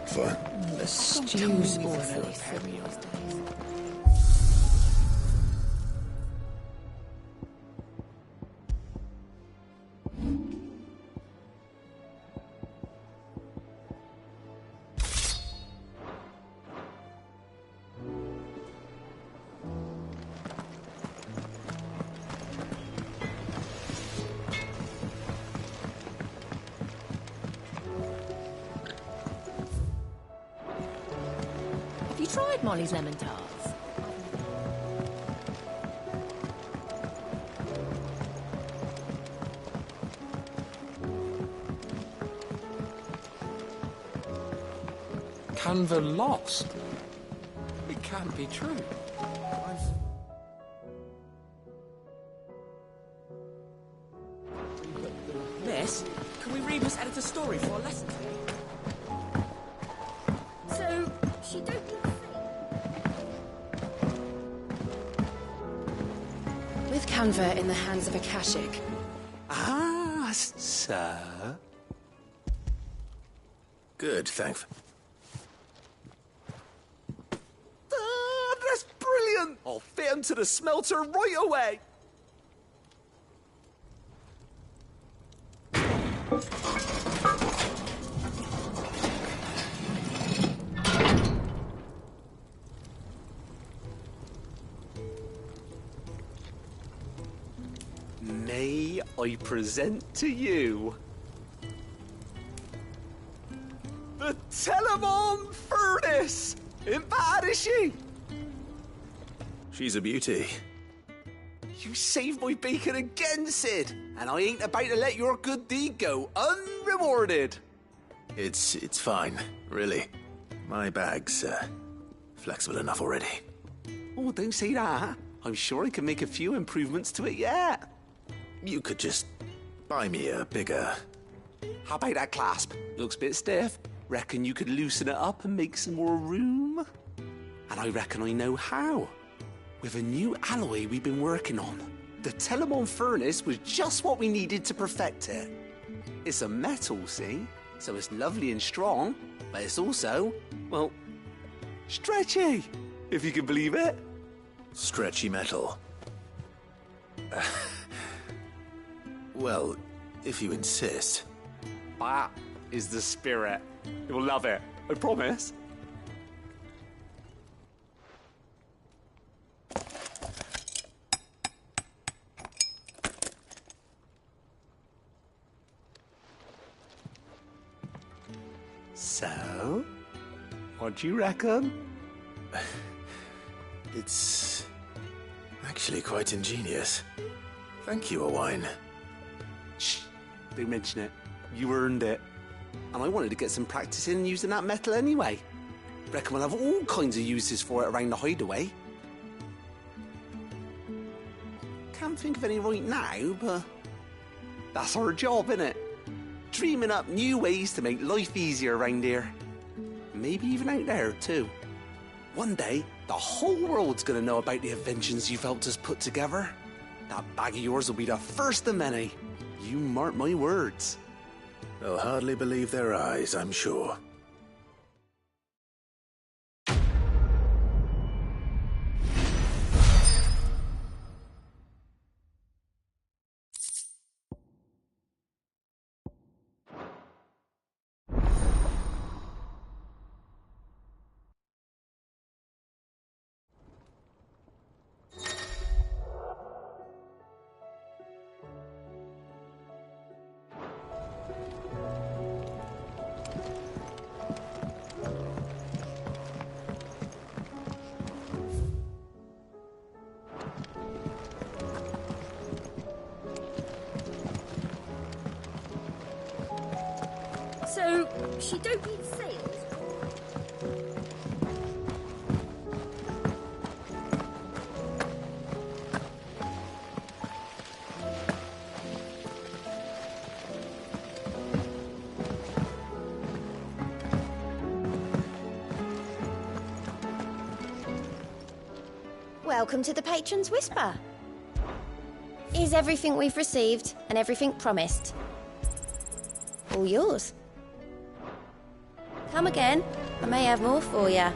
Fine.
The stew's awfully thin. Have you tried Molly's lemon tarts?
Canva lost? It can't be true.
Miss, can we read Miss Editor's story for our lesson today?
So, she don't look
With Canva in the hands of Akashic.
Ah, sir. Good, thanks.
That's brilliant! I'll fit him to the smelter right away. May I present to you the Telemon Furnace? Ain't bad, is she?
She's a beauty.
You saved my bacon again, Sid, and I ain't about to let your good deed go unrewarded.
It's fine, really. My bag's flexible enough already.
Oh, don't say that. I'm sure I can make a few improvements to it yet.
You could just buy me a bigger...
How about that clasp? Looks a bit stiff. Reckon you could loosen it up and make some more room? And I reckon I know how. With a new alloy we've been working on. The Telemon Furnace was just what we needed to perfect it. It's a metal, see? So it's lovely and strong, but it's also, well, stretchy, if you can believe it.
Stretchy metal. Well, if you insist.
That is the spirit. You'll love it, I promise. So, what do you reckon?
It's actually quite ingenious. Thank you, Owain.
Shh, don't mention it. You earned it. And I wanted to get some practice in using that metal anyway. Reckon we'll have all kinds of uses for it around the hideaway. Can't think of any right now, but that's our job, innit? Dreaming up new ways to make life easier around here. Maybe even out there, too. One day, the whole world's gonna know about the inventions you've helped us put together. That bag of yours will be the first of many. You mark my words.
They'll hardly believe their eyes, I'm sure.
So, she don't need sails?
Welcome to the Patron's Whisper. Is everything we've received and everything promised all yours? Come again. I may have more for you.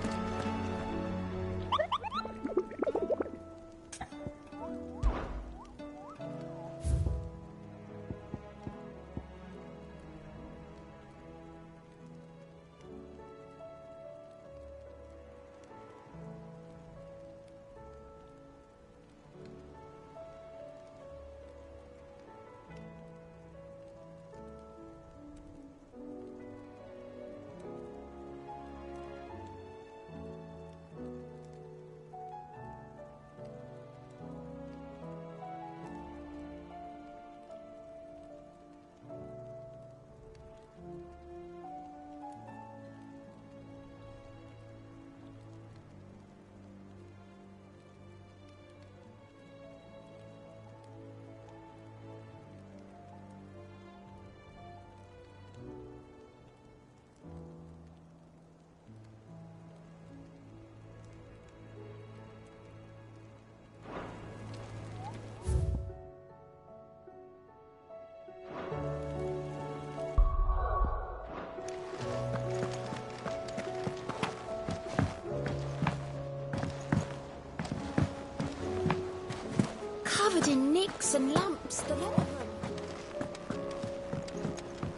Covered in nicks and lumps, the lot of them.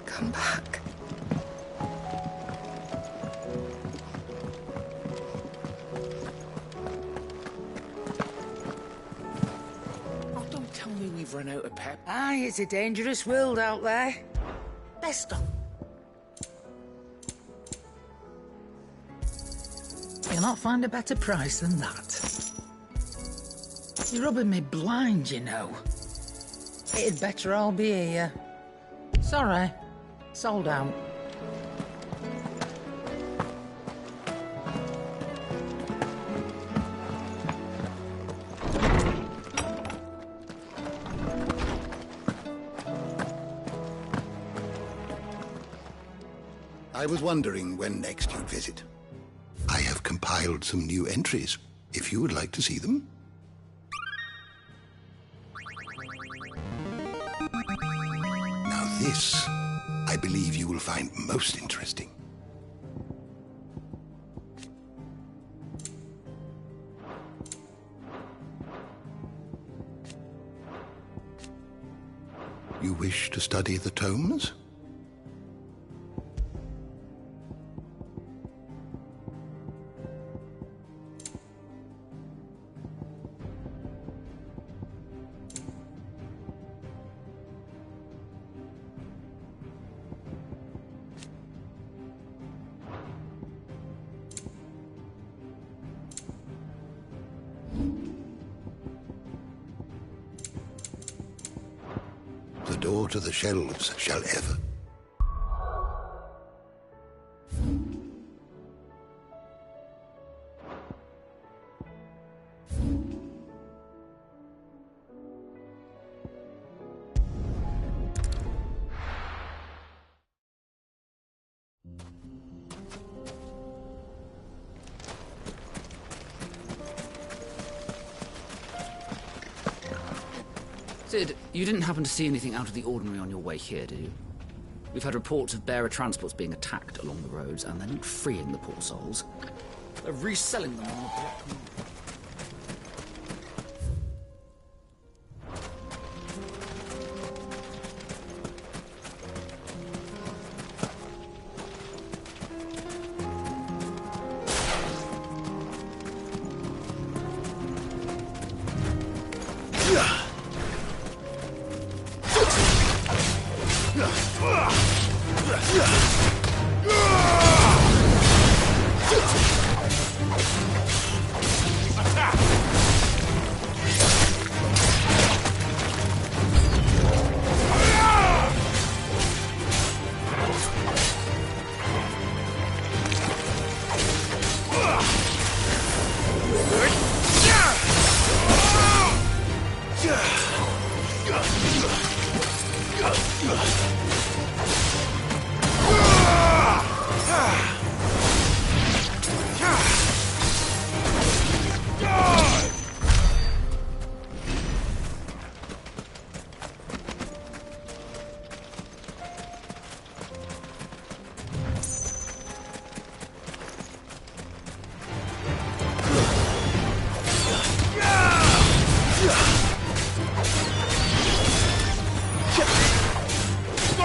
Come back.
Oh, don't tell me we've run out of pep.
Aye, it's a dangerous world out there. Best of. You'll not find a better price than that. You're rubbing me blind, you know. It'd better all be here. Sorry, sold out.
I was wondering when next you'd visit. I have compiled some new entries, if you would like to see them. Now this, I believe you will find most interesting. You wish to study the tomes? The door to the shelves shall ever.
Sid, you didn't happen to see anything out of the ordinary on your way here, did you? We've had reports of bearer transports being attacked along the roads, and they're not freeing the poor souls. They're reselling them on the black market.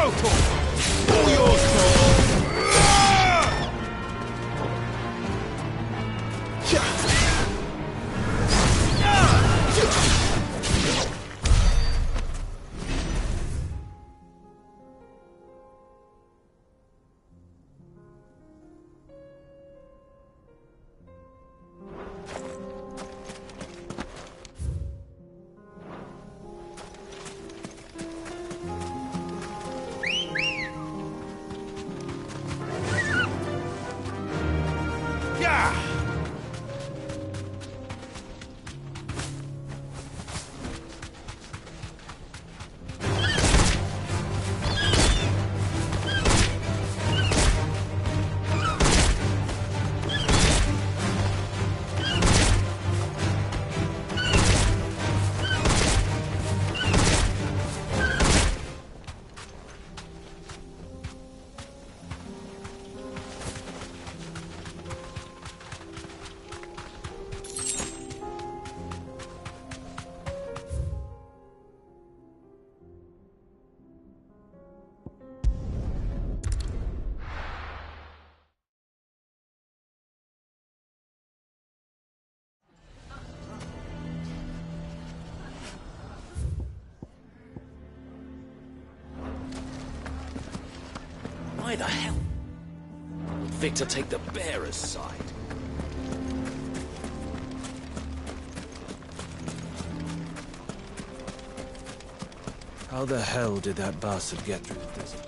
throat off! All yours, Paul!
Why the hell would Victor take the bearer's side?
How the hell did that bastard get through the desert?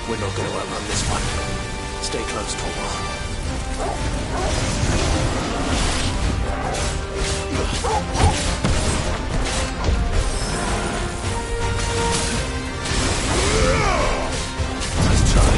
We're not going to outrun this one. Stay close, Torvald. Nice try.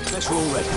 Guess we're all ready.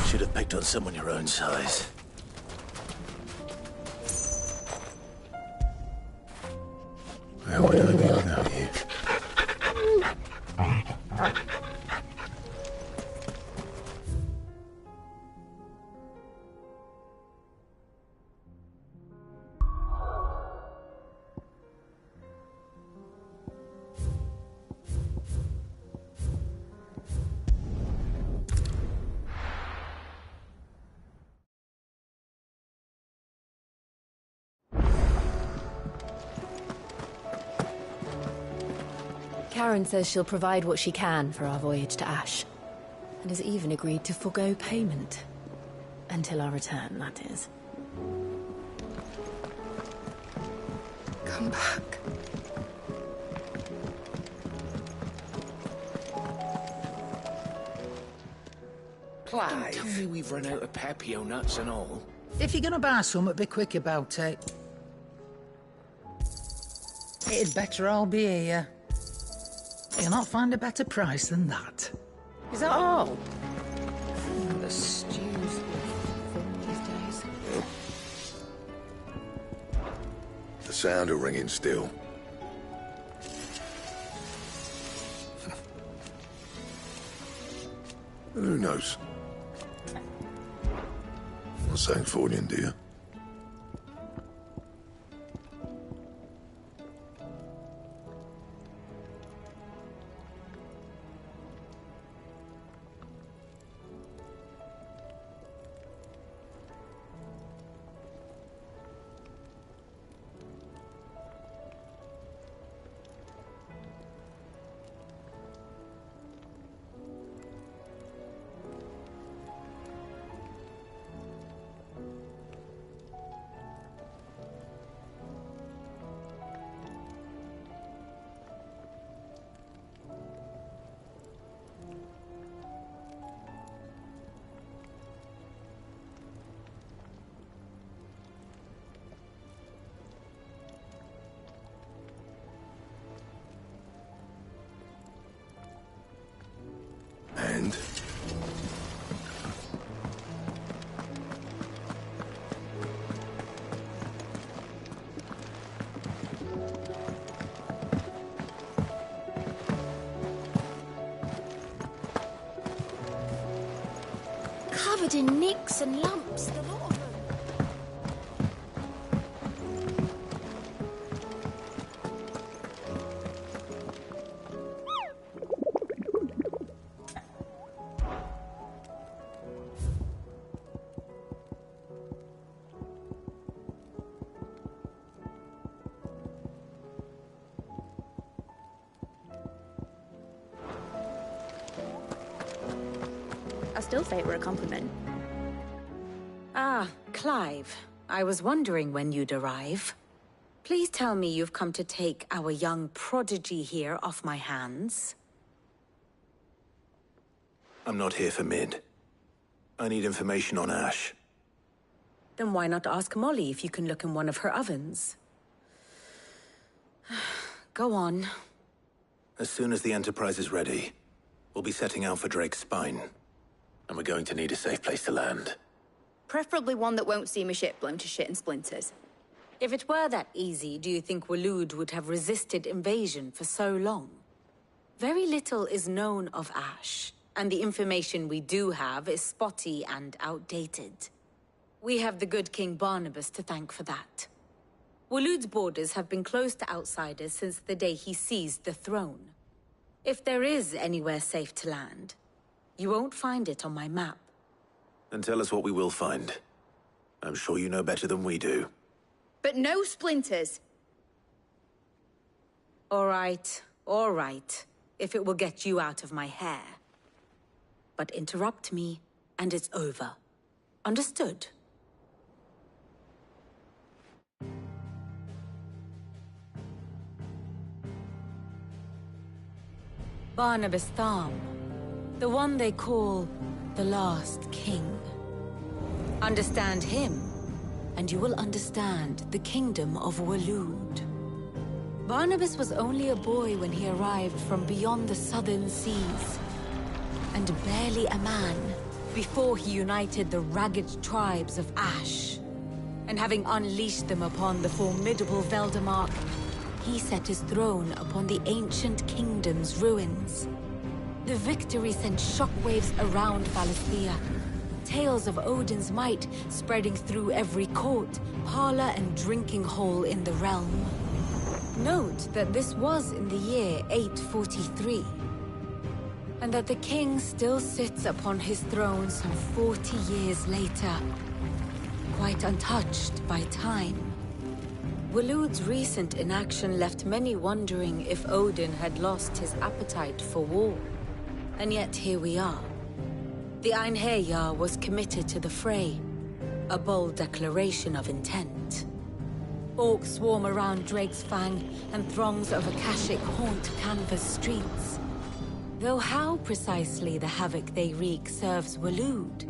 Should have picked on someone your own size. Where would I be without you?
Karen says she'll provide what she can for our voyage to Ash, and has even agreed to forgo payment. Until our return, that is.
Come back.
Clive. Don't tell me we've run out of Papio nuts and all.
If you're gonna buy some, be quick about it. It'd better all be here. You'll not find a better price than that.
Is that all?
The stew's thing these days.
The sound of ringing still. Who knows? Not saying for you, dear. And?
Covered in nicks and lumps, the lot of them.
I still say it were a compliment. Ah, Clive. I was wondering when you'd arrive. Please tell me you've come to take our young prodigy here off my hands.
I'm not here for Mid. I need information on Ash.
Then why not ask Molly if you can look in one of her ovens? Go on.
As soon as the Enterprise is ready, we'll be setting out for Drake's Spine. And we're going to need a safe place to land.
Preferably one that won't see my ship blown to shit and splinters.
If it were that easy, do you think Waloed would have resisted invasion for so long? Very little is known of Ash, and the information we do have is spotty and outdated. We have the good King Barnabas to thank for that. Waloed's borders have been closed to outsiders since the day he seized the throne. If there is anywhere safe to land, you won't find it on my map.
Then tell us what we will find. I'm sure you know better than we do.
But no splinters!
All right. If it will get you out of my hair. But interrupt me, and it's over. Understood? Barnabas Tham, the one they call the Last King. Understand him, and you will understand the kingdom of Waloed. Barnabas was only a boy when he arrived from beyond the southern seas, and barely a man before he united the ragged tribes of Ash. And having unleashed them upon the formidable Veldamark, he set his throne upon the ancient kingdom's ruins. The victory sent shockwaves around Valisthea, tales of Odin's might spreading through every court, parlor, and drinking hole in the realm. Note that this was in the year 843, and that the king still sits upon his throne some 40 years later, quite untouched by time. Waloed's recent inaction left many wondering if Odin had lost his appetite for war. And yet here we are. The Einherjar was committed to the fray, a bold declaration of intent. Orcs swarm around Drake's Fang, and throngs of Akashic haunt Canva's streets. Though how precisely the havoc they wreak serves Waloed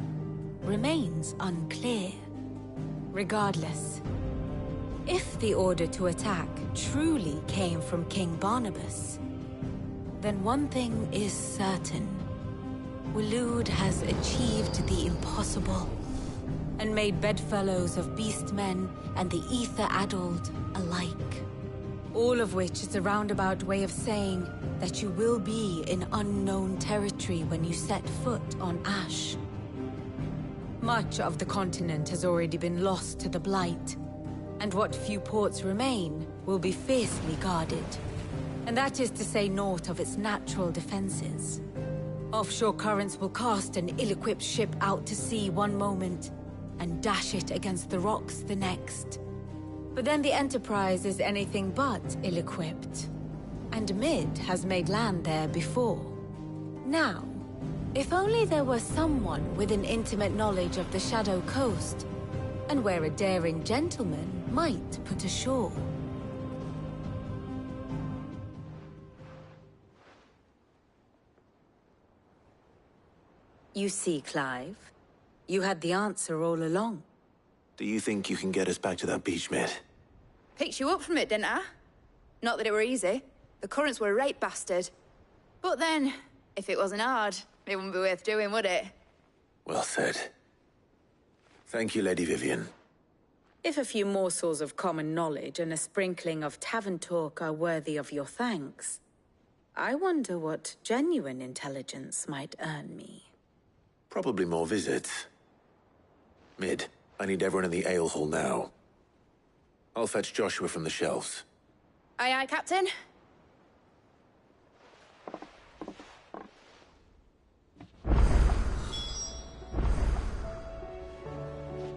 remains unclear. Regardless, if the order to attack truly came from King Barnabas, then one thing is certain. Waloed has achieved the impossible, and made bedfellows of beastmen and the ether-addled alike. All of which is a roundabout way of saying that you will be in unknown territory when you set foot on Ash. Much of the continent has already been lost to the Blight, and what few ports remain will be fiercely guarded. And that is to say naught of its natural defenses. Offshore currents will cast an ill-equipped ship out to sea one moment, and dash it against the rocks the next. But then the Enterprise is anything but ill-equipped. And Mid has made land there before. Now, if only there were someone with an intimate knowledge of the Shadow Coast, and where a daring gentleman might put ashore. You see, Clive, you had the answer all along.
Do you think you can get us back to that beach, Mid?
Picked you up from it, didn't I? Not that it were easy. The currents were a right bastard. But then, if it wasn't hard, it wouldn't be worth doing, would it?
Well said. Thank you, Lady Vivian.
If a few morsels of common knowledge and a sprinkling of tavern talk are worthy of your thanks, I wonder what genuine intelligence might earn me.
Probably more visits. Mid, I need everyone in the ale hall now. I'll fetch Joshua from the shelves.
Aye, aye, Captain.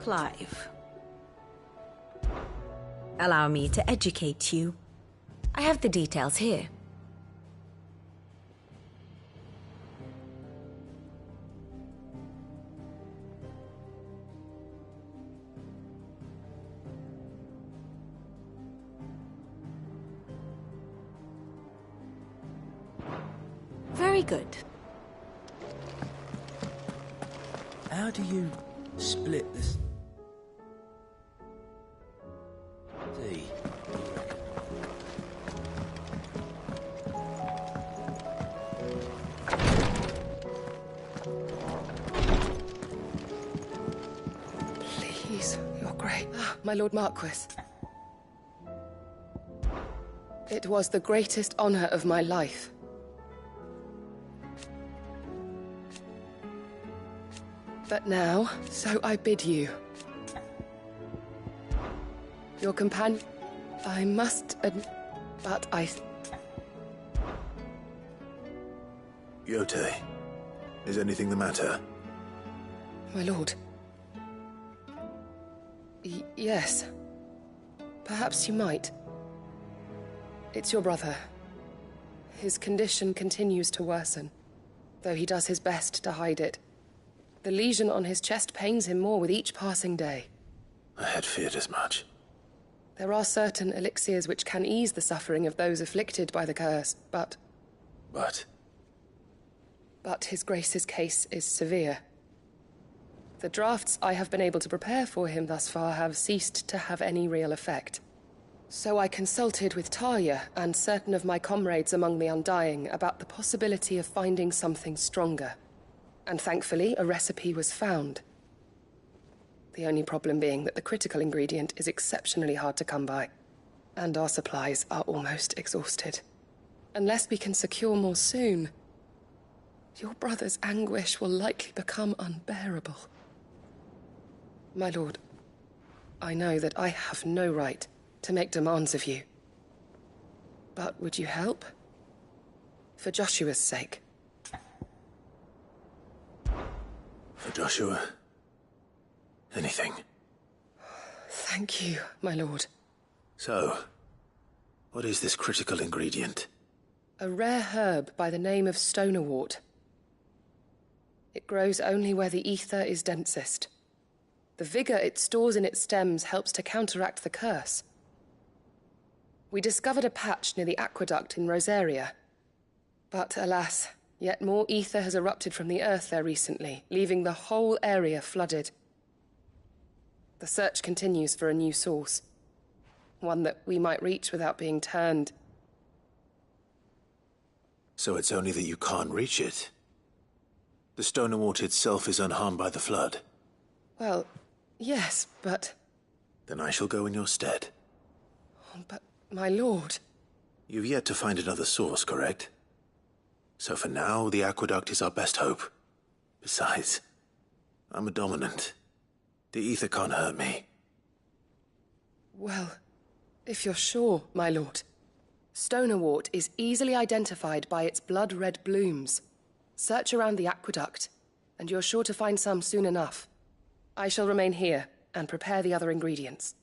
Clive. Allow me to educate you. I have the details here. Very good.
How do you split this? See.
Please, Your Grace. My Lord Marquis. It was the greatest honor of my life. But now, so I bid you. Your companion... I must admit... But I...
Yote, is anything the matter?
My lord. Yes. Perhaps you might. It's your brother. His condition continues to worsen, though he does his best to hide it. The lesion on his chest pains him more with each passing day.
I had feared as much.
There are certain elixirs which can ease the suffering of those afflicted by the curse, but... But His Grace's case is severe. The drafts I have been able to prepare for him thus far have ceased to have any real effect. So I consulted with Talia and certain of my comrades among the Undying about the possibility of finding something stronger. And thankfully, a recipe was found. The only problem being that the critical ingredient is exceptionally hard to come by, and our supplies are almost exhausted. Unless we can secure more soon, your brother's anguish will likely become unbearable. My lord, I know that I have no right to make demands of you. But would you help? For Joshua's sake.
For Joshua? Anything.
Thank you, my lord.
So, what is this critical ingredient?
A rare herb by the name of stonerwort. It grows only where the ether is densest. The vigor it stores in its stems helps to counteract the curse. We discovered a patch near the aqueduct in Rosaria. But alas, yet more ether has erupted from the earth there recently, leaving the whole area flooded. The search continues for a new source. One that we might reach without being turned.
So it's only that you can't reach it? The stonerwort itself is unharmed by the flood?
Well, yes, but...
Then I shall go in your stead.
But, my lord...
You've yet to find another source, correct? So for now, the aqueduct is our best hope. Besides, I'm a dominant. The ether can't hurt me.
Well, if you're sure, my lord. Stonerwort is easily identified by its blood-red blooms. Search around the aqueduct, and you're sure to find some soon enough. I shall remain here and prepare the other ingredients.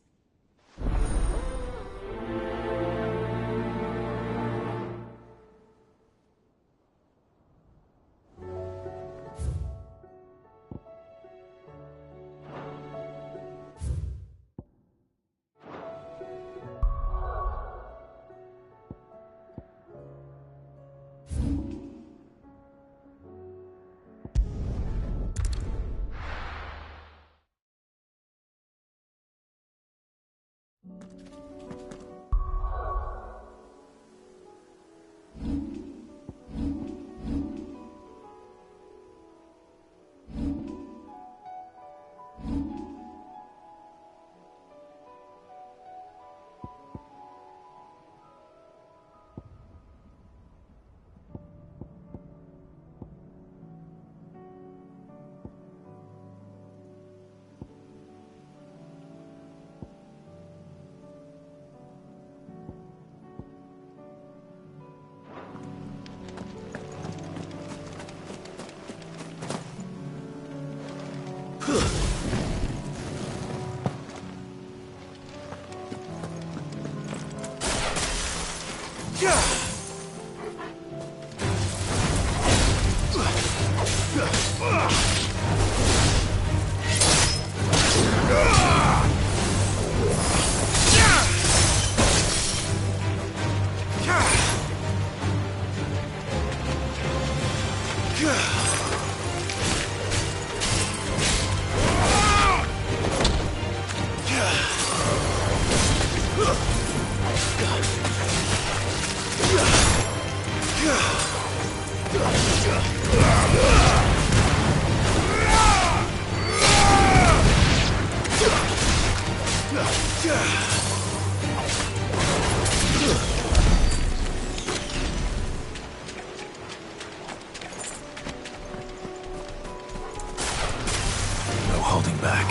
No holding back.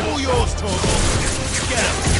All yours, Torgal. Get him.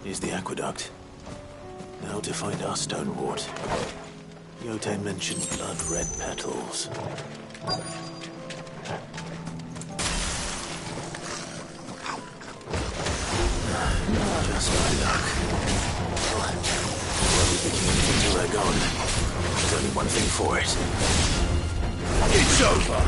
Here's the aqueduct. Now to find our stonewort. Yote mentioned blood-red petals. Just my luck. Well, won't be picking anything until they're gone. There's only one thing for it. It's over!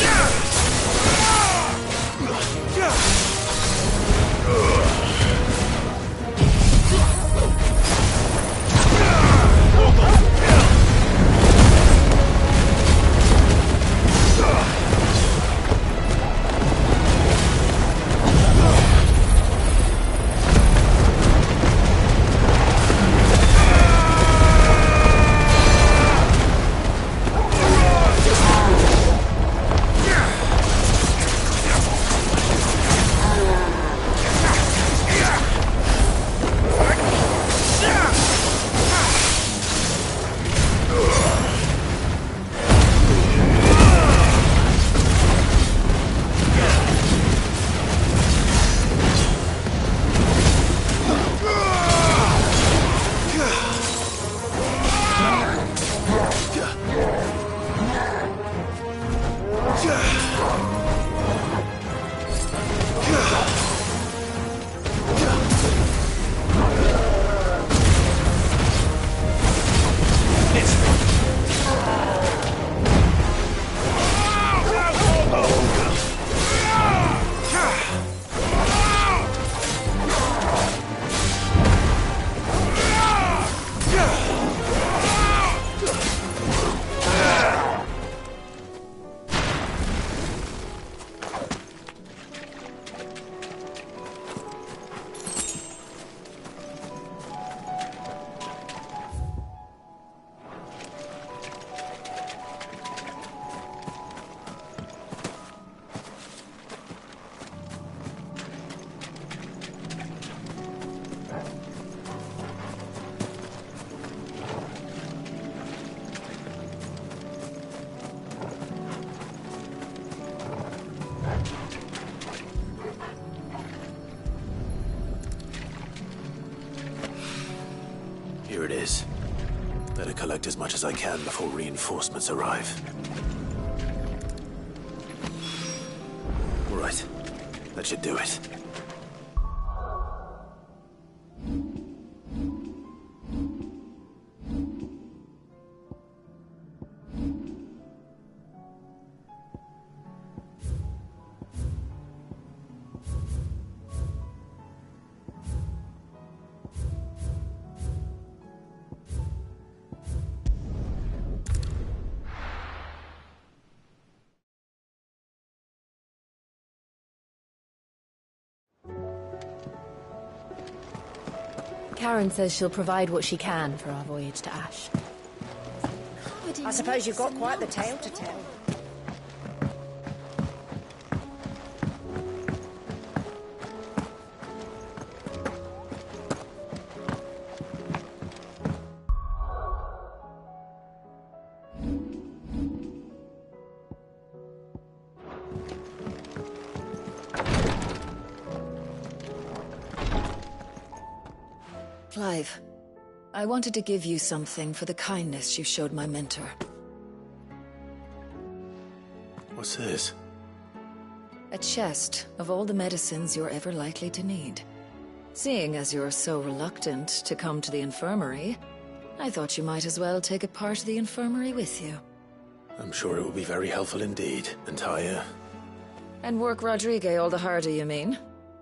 Yeah!
Here it is. Better collect as much as I can before reinforcements arrive. Right. That should do it.
Karen says she'll provide what she can for our voyage to Ash.
I suppose you've got quite the tale to tell.
Clive, I wanted to give you something for the kindness you showed my mentor.
What's this?
A chest of all the medicines you're ever likely to need. Seeing as you're so reluctant to come to the infirmary, I thought you might as well take a part of the infirmary with you.
I'm sure it will be very helpful indeed, Natalia.
And work Rodrigue all the harder, you mean?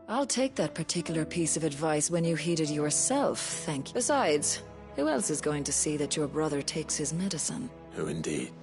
I'll take that particular piece of advice when you heed it yourself, thank you. Besides, who else is going to see that your brother takes his medicine?
Who indeed?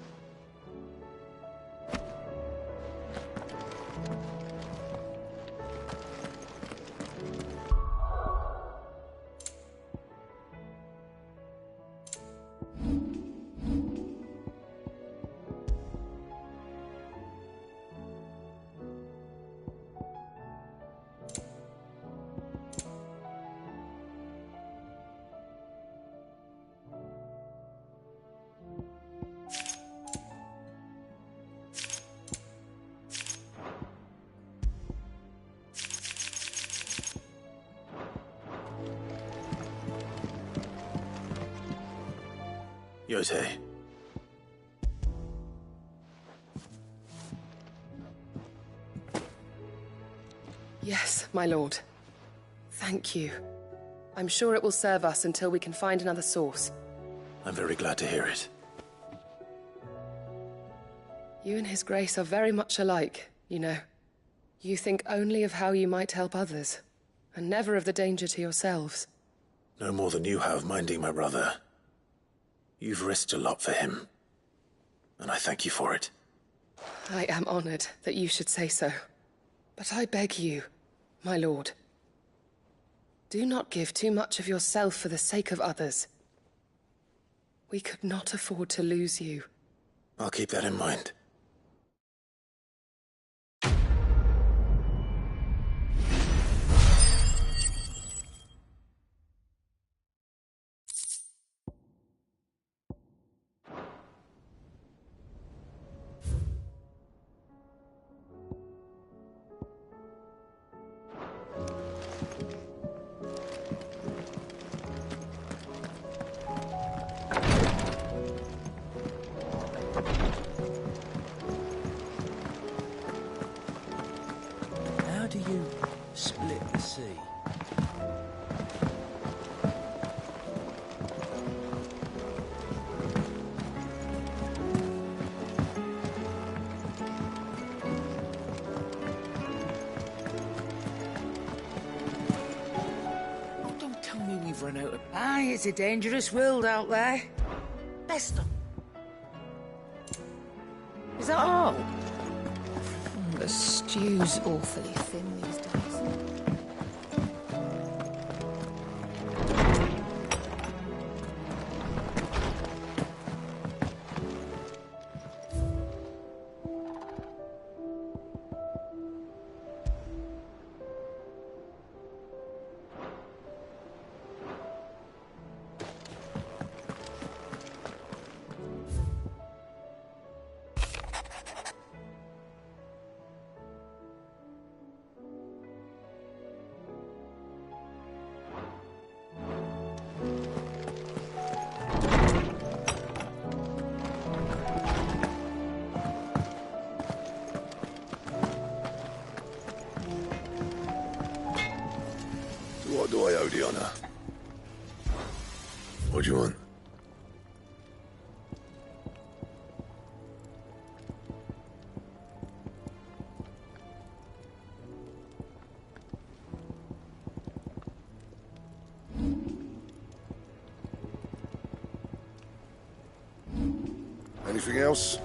Yotei.
Yes, my lord. Thank you. I'm sure it will serve us until we can find another source.
I'm very glad to hear it.
You and His Grace are very much alike, you know. You think only of how you might help others, and never of the danger to yourselves.
No more than you have minding my brother. You've risked a lot for him, and I thank you for it.
I am honored that you should say so. But I beg you, my lord, do not give too much of yourself for the sake of others. We could not afford to lose you.
I'll keep that in mind.
do you split the sea? Don't tell me we've run out of...
Aye, it's a dangerous world out there. Best of... Is that all?
The stew's awfully thin these days.
What do I owe the honor? What do you want? Anything else?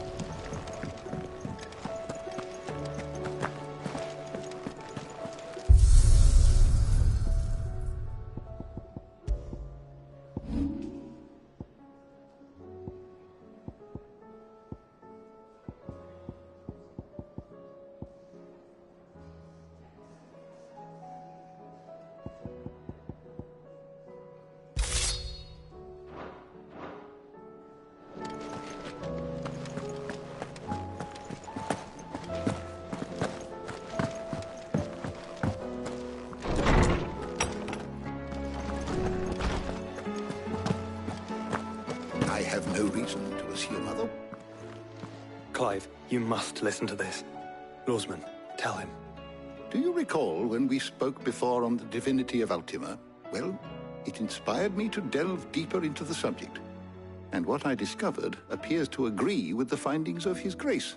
I have no reason to assume other.
Clive, you must listen to this. Lawsman, tell him.
Do you recall when we spoke before on the divinity of Ultima? Well, it inspired me to delve deeper into the subject. And what I discovered appears to agree with the findings of His Grace.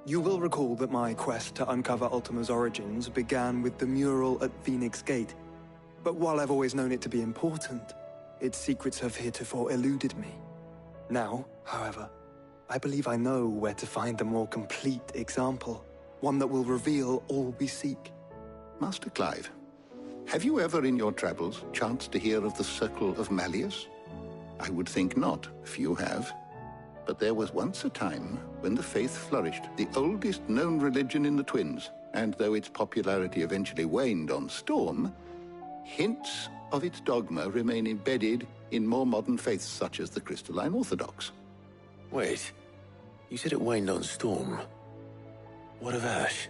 You will recall that my quest to uncover Ultima's origins began with the mural at Phoenix Gate. But while I've always known it to be important, its secrets have heretofore eluded me. Now, however, I believe I know where to find the more complete example, one that will reveal all we seek.
Master Clive, have you ever in your travels chanced to hear of the Circle of Malleus? I would think not, few have. But there was once a time when the faith flourished, the oldest known religion in the Twins, and though its popularity eventually waned on Storm, hints of its dogma remain embedded in more modern faiths such as the Crystalline Orthodox.
Wait, you said it waned on Storm. What of Ash?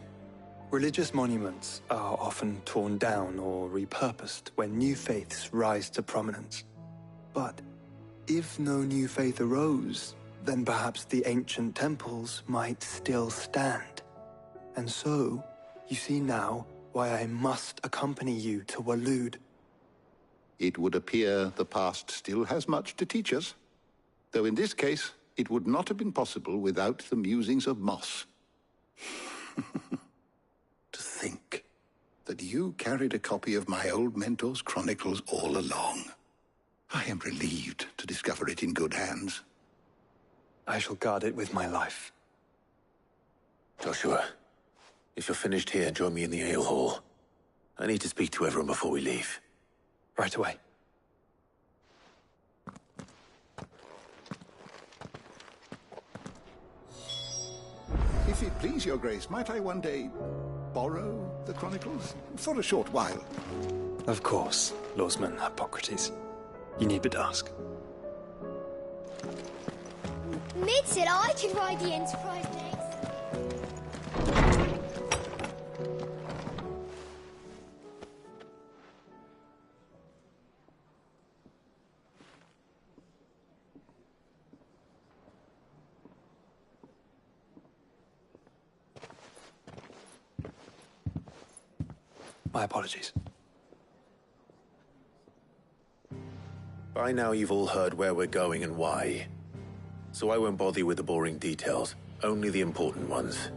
Religious monuments are often torn down or repurposed when new faiths rise to prominence. But if no new faith arose, then perhaps the ancient temples might still stand. And so, you see now why I must accompany you to Waloed.
It would appear the past still has much to teach us, though in this case, it would not have been possible without the musings of Moss. To think that you carried a copy of my old mentor's chronicles all along. I am relieved to discover it in good hands.
I shall guard it with my life.
Joshua, if you're finished here, join me in the ale hall. I need to speak to everyone before we leave.
Right away.
If it please your grace, might I one day borrow the chronicles? For a short while.
Of course, Lawsman Hippocrates. You need but ask.
Mid said I could ride the Enterprise next.
My apologies.
By now you've all heard where we're going and why. So I won't bother you with the boring details, only the important ones.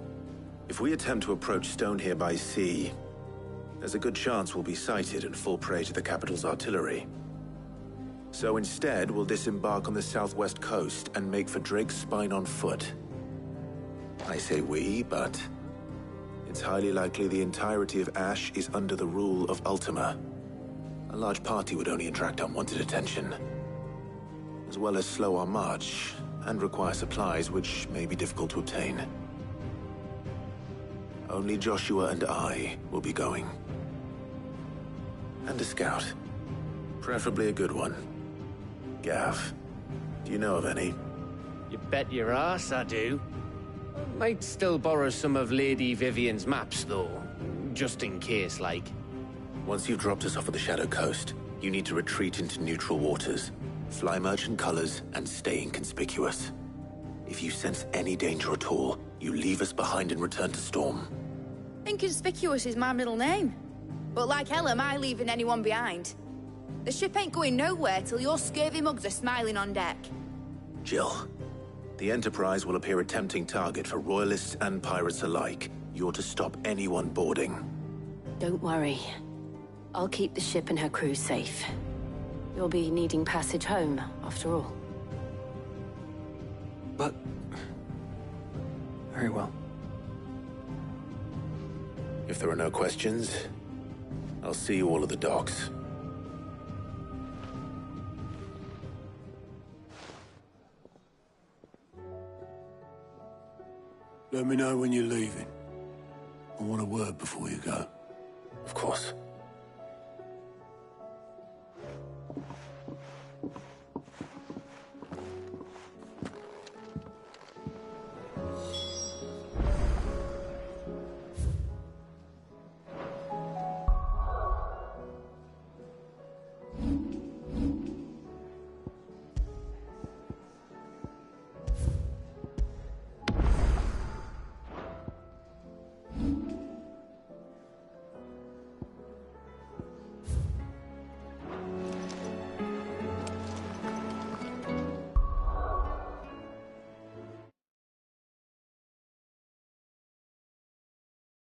If we attempt to approach Stone here by sea, there's a good chance we'll be sighted and fall prey to the capital's artillery. So instead, we'll disembark on the southwest coast and make for Drake's Spine on foot. I say we, but it's highly likely the entirety of Ash is under the rule of Ultima. A large party would only attract unwanted attention, as well as slow our march and require supplies which may be difficult to obtain. Only Joshua and I will be going. And a scout. Preferably a good one. Gav, do you know of any?
You bet your ass I do. Might still borrow some of Lady Vivian's maps, though. Just in case, like.
Once you've dropped us off at the Shadow Coast, you need to retreat into neutral waters, fly merchant colors, and stay inconspicuous. If you sense any danger at all, you leave us behind and return to Storm.
Inconspicuous is my middle name. But like hell am I leaving anyone behind. The ship ain't going nowhere till your scurvy mugs are smiling on deck.
Jill, the Enterprise will appear a tempting target for royalists and pirates alike. You're to stop anyone boarding.
Don't worry. I'll keep the ship and her crew safe. You'll be needing passage home, after all.
But... very well.
If there are no questions, I'll see you all at the docks.
Let me know when you're leaving. I want a word before you go.
Of course.